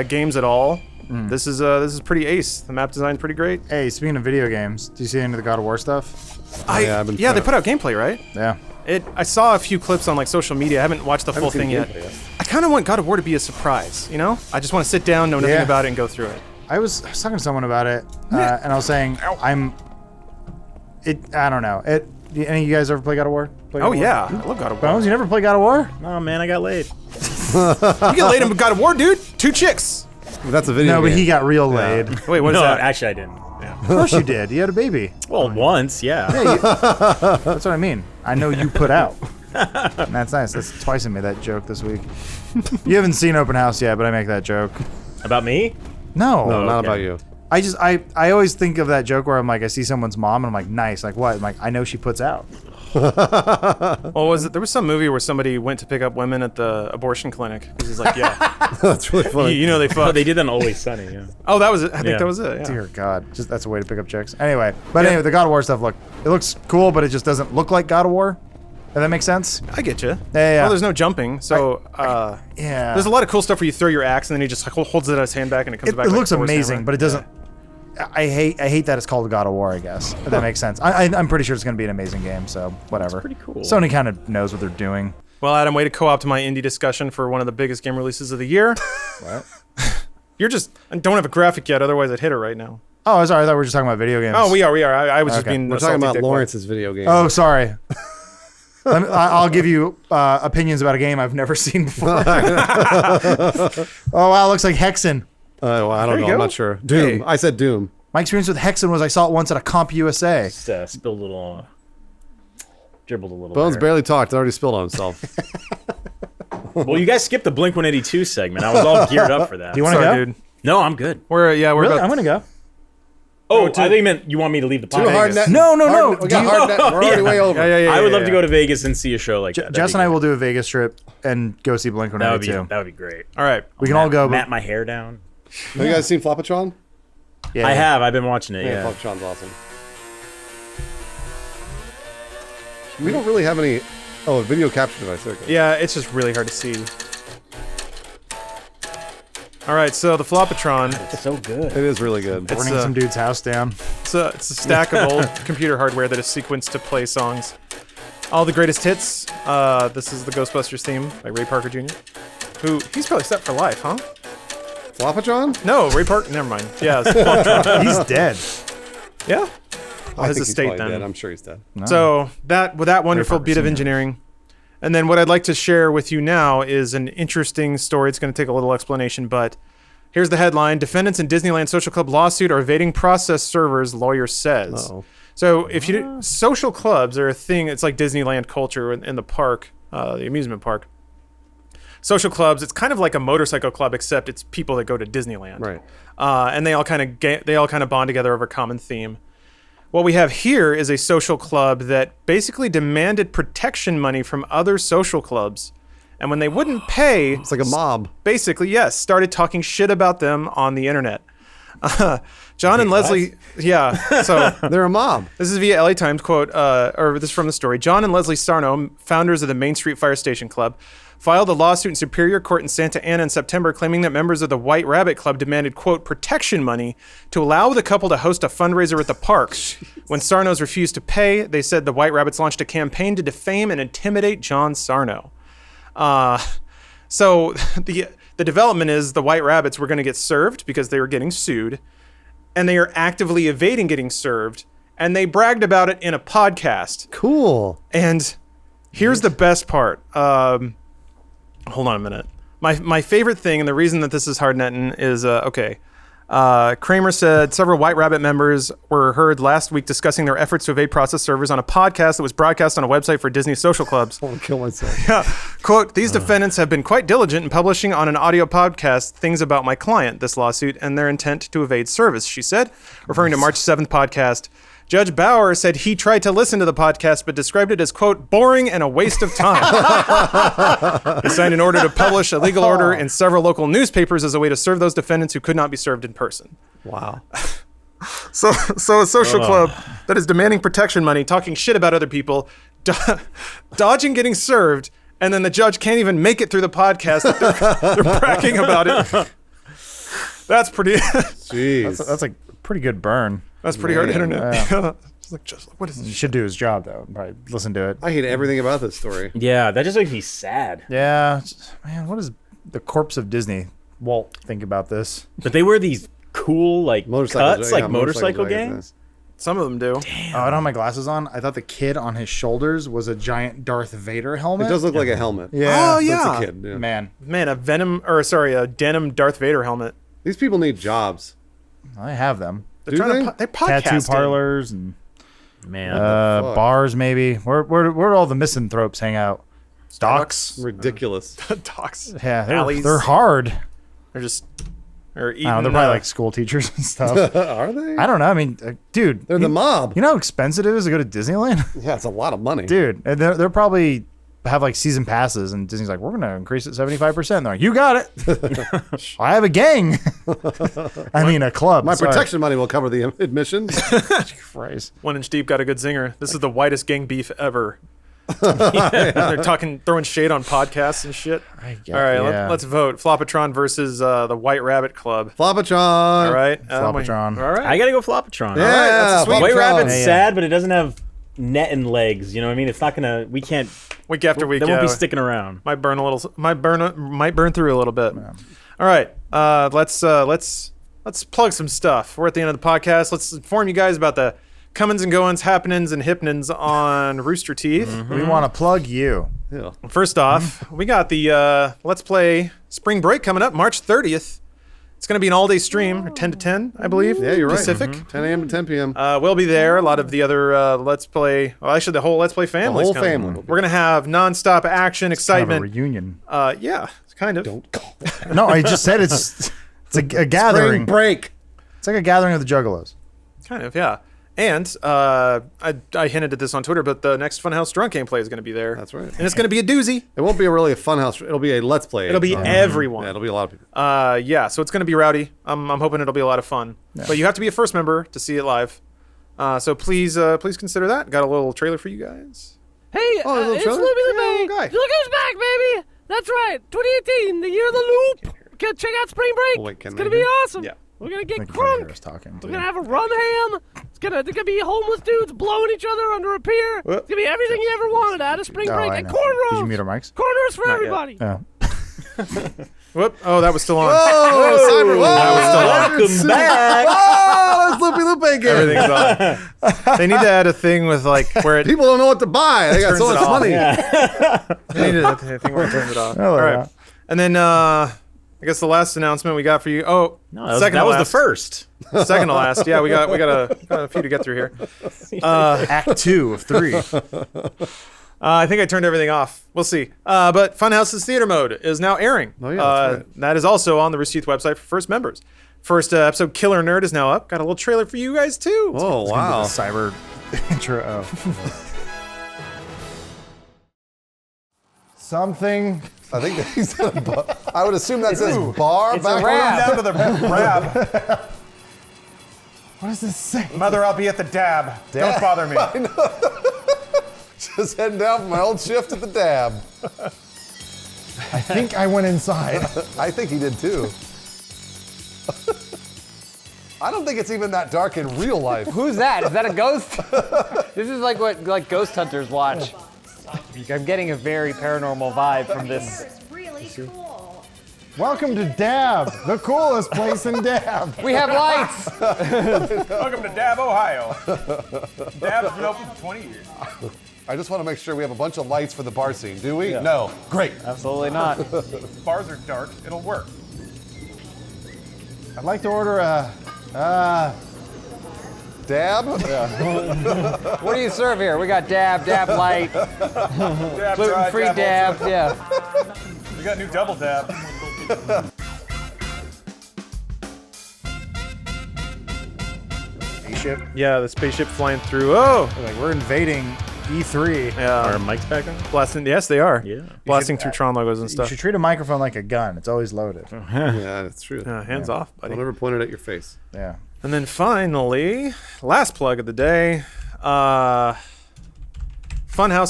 games at all, this is pretty ace. The map design's pretty great. Hey, speaking of video games, do you see any of the God of War stuff? yeah, I've been they put out gameplay, right? Yeah. I saw a few clips on like social media. I haven't watched the full thing yet. I kind of want God of War to be a surprise, you know? I just want to sit down, know nothing Yeah. about it, and go through it. I was talking to someone about it, and I was saying I don't know. Any of you guys ever play God of War? Oh yeah, I love God of War. Bones, you never play God of War? Oh man, I got laid. You get laid in God of War, dude. 2 chicks. That's a video No, game. but he got real laid. Wait, what is No, that? actually I didn't. Yeah. Of course you did. You had a baby. Well, once, yeah. That's what I mean. I know you put out. And that's nice. That's twice I made that joke this week. You haven't seen Open House yet, but I make that joke. About me? No. No, not okay. about you. I always think of that joke where I'm like, I see someone's mom and I'm like, nice. Like what? I'm like, I know she puts out. Well, was it? There was some movie where somebody went to pick up women at the abortion clinic. He's like, yeah, That's really funny. you know they Oh, fuck. they did that in Always Sunny, yeah. Oh, that was it. I think Yeah. that was it. Yeah. Dear God, just that's a way to pick up chicks. Anyway, anyway, the God of War stuff looks cool, but it just doesn't look like God of War. If that makes sense. I get you. Yeah. Well, there's no jumping, so Yeah. there's a lot of cool stuff where you throw your axe and then he just holds it out his hand back and it comes It back. like looks Thor's amazing, hammer. but it doesn't. I hate that it's called God of War. I guess if that makes sense. I'm pretty sure it's going to be an amazing game. So whatever. pretty cool. Sony kind of knows what they're doing. Well, Adam, way to co-opt my indie discussion for one of the biggest game releases of the year. What? You're just I don't have a graphic yet, otherwise I'd hit it right now. Oh, sorry. I thought we were just talking about video games. Oh, we are. I was just Okay. being. We're a talking salty about dick Lawrence's video game. Oh, sorry. I'll give you opinions about a game I've never seen before. Oh wow, looks like Hexen. Well, I don't There you know. I'm go. not sure. Doom. Hey. I said Doom. My experience with Hexen was I saw it once at a Comp USA. Just spilled a little, dribbled a little. Bones there. barely talked. Already spilled on himself. Well, you guys skipped the Blink 182 segment. I was all geared up for that. Do you want to Sorry, go? dude. No, I'm good. We're Really? about. I'm gonna go. Oh, I think you meant you want me to leave the Too podcast. hard net. No. We got hard net. We're already way over. Yeah. I would love to go to Vegas and see a show like that. Jess and I will do a Vegas trip and go see Blink That would be 182. that would be great. All right. We can all go. Mat But, my hair down. Have you guys seen Floppatron? yeah, I have. I've been watching it. Yeah, Yeah. Floppatron's awesome. We don't really have any. Oh, a video capture device. Okay. Yeah, it's just really hard to see. All right, so the Floppatron. It's so good. It is really good. It's burning a- some dude's house down. It's a stack of old computer hardware that is sequenced to play songs. All the greatest hits. This is the Ghostbusters theme by Ray Parker Jr. He's probably set for life, huh? Floppatron? No, Ray Parker. Never mind. Yeah, it's Floppatron. He's dead. Yeah. I his think he's estate probably then. dead. I'm sure he's dead. So with that wonderful Parker bit of Sr. engineering, and then what I'd like to share with you now is an interesting story. It's going to take a little explanation, but here's the headline: Defendants in Disneyland Social Club lawsuit are evading process servers, lawyer says. Uh-oh. So if you do, social clubs are a thing. It's like Disneyland culture in the park, the amusement park. Social clubs, it's kind of like a motorcycle club, except it's people that go to Disneyland. Right. And they all kind of bond together over a common theme. What we have here is a social club that basically demanded protection money from other social clubs. And when they wouldn't pay, It's like a mob. basically, yes, started talking shit about them on the internet. John and Leslie, yeah. So They're a mob. this is via LA Times quote, or this is from the story. John and Leslie Sarno, founders of the Main Street Fire Station Club, filed a lawsuit in Superior Court in Santa Ana in September, claiming that members of the White Rabbit Club demanded, quote, protection money to allow the couple to host a fundraiser at the park. When Sarno's refused to pay, they said the White Rabbits launched a campaign to defame and intimidate John Sarno. So the development is the White Rabbits were going to get served because they were getting sued, and they are actively evading getting served, and they bragged about it in a podcast. Cool. And here's the best part. Hold on a minute. My favorite thing, and the reason that this is hard netting is okay. Kramer said several White Rabbit members were heard last week discussing their efforts to evade process servers on a podcast that was broadcast on a website for Disney social clubs. I want to kill myself. Yeah. Quote, these defendants have been quite diligent in publishing on an audio podcast things about my client, this lawsuit, and their intent to evade service, she said, referring to March 7th podcast. Judge Bauer said he tried to listen to the podcast, but described it as, quote, boring and a waste of time. He signed an order to publish a legal order in several local newspapers as a way to serve those defendants who could not be served in person. Wow. So a social club that is demanding protection money, talking shit about other people, dodging getting served, and then the judge can't even make it through the podcast. They're bragging about it. That's pretty. Jeez. That's a pretty good burn. That's pretty hard internet. Yeah. What is He this? should do his job though. Probably listen to it. I hate everything about this story. Yeah, that just makes me sad. Yeah, man. What does the corpse of Disney, Walt, think about this? But they wear these cool like Motorcycle cuts, ja- like yeah, motorcycle jackets, gangs. Some of them do. Oh, I don't have my glasses on. I thought the kid on his shoulders was a giant Darth Vader helmet. It does look like a helmet. Yeah. Oh, yeah. That's a kid. Yeah. Man, Man, a denim Darth Vader helmet. These people need jobs. I have them. They're Do trying they? to they're podcasting. Tattoo parlors and Man, fuck? bars, maybe. Where do all the misanthropes hang out? Docks. Ridiculous. Docks. Yeah, Alleys. they're hard. They're just. They're eating. I don't know, they're probably like school teachers and stuff. Are they? I don't know. I mean, dude, They're the mob. You know how expensive it is to go to Disneyland, Yeah, it's a lot of money. dude. And they're probably have like season passes, and Disney's like, we're gonna increase it 75%. They're like, you got it. I have a gang. I mean, a club. My Sorry. protection money will cover the admission. Christ. 1 Inch Deep got a good zinger. This is the whitest gang beef ever. They're throwing shade on podcasts and shit. All right, let's vote. Flopatron versus the White Rabbit Club. Flopatron. All right, Flopatron. all right. I gotta go Flopatron. Yeah, that's a sweet White Flopatron. Rabbit's Yeah, yeah. sad, but it doesn't have Nettin legs. You know what I mean? It's not gonna. We can't. Week after week, They won't yeah, be sticking around. might burn through a little bit. All right, let's plug some stuff. We're at the end of the podcast. Let's inform you guys about the comings and goings, happenings and hippenings on Rooster Teeth. We want to plug you. Yeah. First off, we got the Let's Play Spring Break coming up March 30th. It's going to be an all-day stream, 10 to 10, I believe. Yeah, you're right. Pacific. 10 a.m. to 10 p.m. We'll be there. A lot of the other Let's Play, well, actually the whole Let's Play family. whole family will be. We're going to have nonstop action, Kind of a excitement. reunion. Yeah, it's kind of. Don't call it. No, I just said it's a gathering. Spring break. It's like a gathering of the Juggalos. Kind of, yeah. And I hinted at this on Twitter, but the next Funhaus Drunk gameplay is going to be there. That's right. And it's going to be a doozy. It won't be really a fun house. It'll be a let's play. It'll be everyone. Yeah, it'll be a lot of people. Yeah, so it's going to be rowdy. I'm hoping it'll be a lot of fun. But you have to be a first member to see it live. So please consider that. Got a little trailer for you guys. Hey, Oh, a little it's trailer? Loopy Yeah, Loopy. little guy. Look who's back, baby. That's right. 2018, the year of the loop. Check out Spring Break. Oh, wait, can it's they going to be hear? awesome. Yeah. We're going to get I can hear crunk. us talking. We're going to have a rum ham. They're going to be homeless dudes blowing each other under a pier. It's going to be everything you ever wanted out of Spring Break. I And know. Did you mute cornrows. our mics? Cornrows for Not yet. everybody. Oh. Whoop. Oh, that was still on. Oh, Cyber. Welcome back. Oh, it's Loopy Loop again. Everything's on. They need to add a thing with like where it. People don't know what to buy. They got Turns so it much off. money. They need to add a thing where it turns it off. Oh, All right. yeah. And then I guess the last announcement we got for you. Oh, No, second that to was the last. first. Second to last. Yeah, we got a few to get through here. Act 2 of 3. I think I turned everything off. We'll see. But Funhouse's theater mode is now airing. Oh, yeah, that's right. That is also on the Rooster Teeth website for first members. First episode, Killer Nerd, is now up. Got a little trailer for you guys too. Oh, wow. Cyber intro. Oh. Something. I think that he said a bar. I would assume that says bar back Down to the rab. What does this say? Mother, I'll be at the dab. Don't bother me. Just heading down from my old shift at the dab. I think I went inside. I think he did too. I don't think it's even that dark in real life. Who's that? Is that a ghost? This is like what ghost hunters watch. I'm getting a very paranormal vibe from this. It's really cool. Welcome to Dab, the coolest place in Dab. We have lights. Welcome to Dab, Ohio. Dab's been open for 20 years. I just want to make sure we have a bunch of lights for the bar scene. Do we? No. Great. Absolutely not. Bars are dark. It'll work. I'd like to order a Dab? Yeah. What do you serve here? We got dab light, gluten-free dab. Yeah. We got new double dab. spaceship. Yeah, the spaceship flying through. Oh, Like we're invading E3. yeah. Our mics back on? Blasting. Yes, they are. Yeah. Blasting through Tron logos and You stuff. should treat a microphone like a gun. It's always loaded. Yeah, that's true. Hands off, buddy. Don't ever point it at your face. Yeah. And then finally, last plug of the day. Funhaus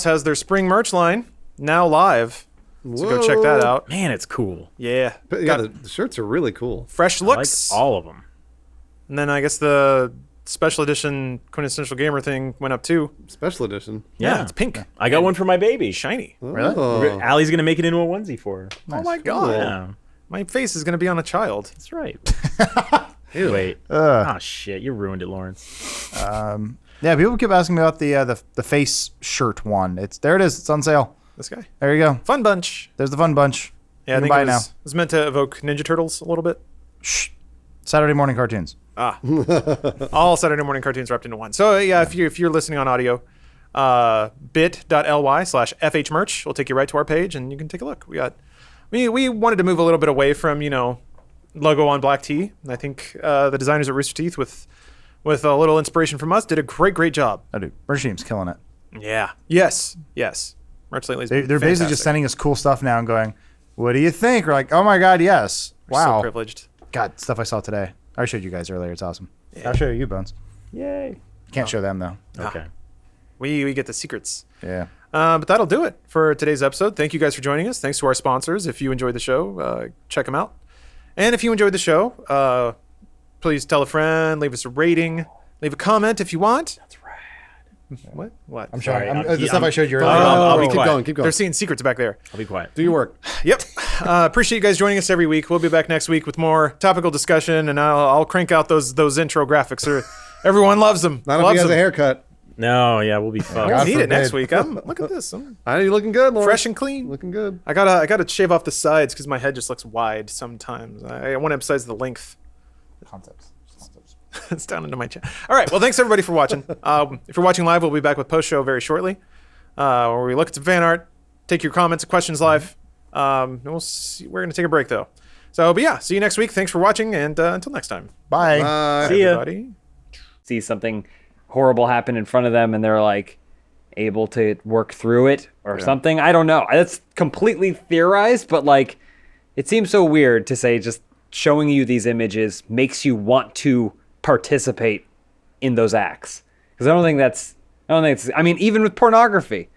has their spring merch line now live. So go check that out. Man, it's cool. Yeah. But yeah, the shirts are really cool. Fresh I like looks. all of them. And then I guess the special edition quintessential gamer thing went up too. Special edition. Yeah, it's pink. I got one for my baby. Shiny. Really? Oh. Allie's gonna make it into a onesie for her. Oh my god. Yeah, My face is gonna be on a child. that's right. Wait. Oh shit, you ruined it, Lawrence. Yeah, people keep asking me about the face shirt one. There it is. It's on sale. This guy. There you go. Fun bunch. There's the fun bunch. Yeah, You I can think buy it it now. was, it was meant to evoke Ninja Turtles a little bit. Shh. Saturday morning cartoons. All Saturday morning cartoons wrapped into one. So yeah, if you're listening on audio, bit.ly/fhmerch will take you right to our page and you can take a look. We wanted to move a little bit away from, logo on black tee. And I think the designers at Rooster Teeth with a little inspiration from us did a great job. Oh, dude. Merch team's killing it. Yeah. Yes. Merch lately. They're basically just sending us cool stuff now and going, what do you think? We're like, oh my God, yes. Wow. So privileged. God, stuff I saw today. I showed you guys earlier. It's awesome. I'll show you, Bones. Yay. Can't show them, though. Okay. We get the secrets. Yeah. But that'll do it for today's episode. Thank you guys for joining us. Thanks to our sponsors. If you enjoyed the show, check them out. And if you enjoyed the show, please tell a friend, leave us a rating, leave a comment if you want. That's rad. What? I'm sorry. Sorry, The stuff I showed you earlier. I'll be Keep quiet. going, keep going. They're seeing secrets back there. I'll be quiet. Do your work. Yep. Appreciate you guys joining us every week. We'll be back next week with more topical discussion, and I'll crank out those intro graphics. Everyone loves them. Not if loves he has them. a haircut. No, yeah, we'll be fucked. I God need it next forbid. week. Look at this. I'm I know you're looking good, Lawrence. fresh and clean. Looking good. I gotta shave off the sides because my head just looks wide sometimes. I want to emphasize the length. Concepts. It's down into my chin. All right. Well, thanks everybody for watching. If you're watching live, we'll be back with post show very shortly, where we look at some fan art, take your comments and questions live. And we'll see. We're gonna take a break though. So, but yeah, see you next week. Thanks for watching, and until next time. Bye. Bye. See ya. Everybody. See something horrible happen in front of them and they're like able to work through it or something. I don't know. That's completely theorized, but like it seems so weird to say just showing you these images makes you want to participate in those acts. Because I don't think it's, I mean, even with pornography,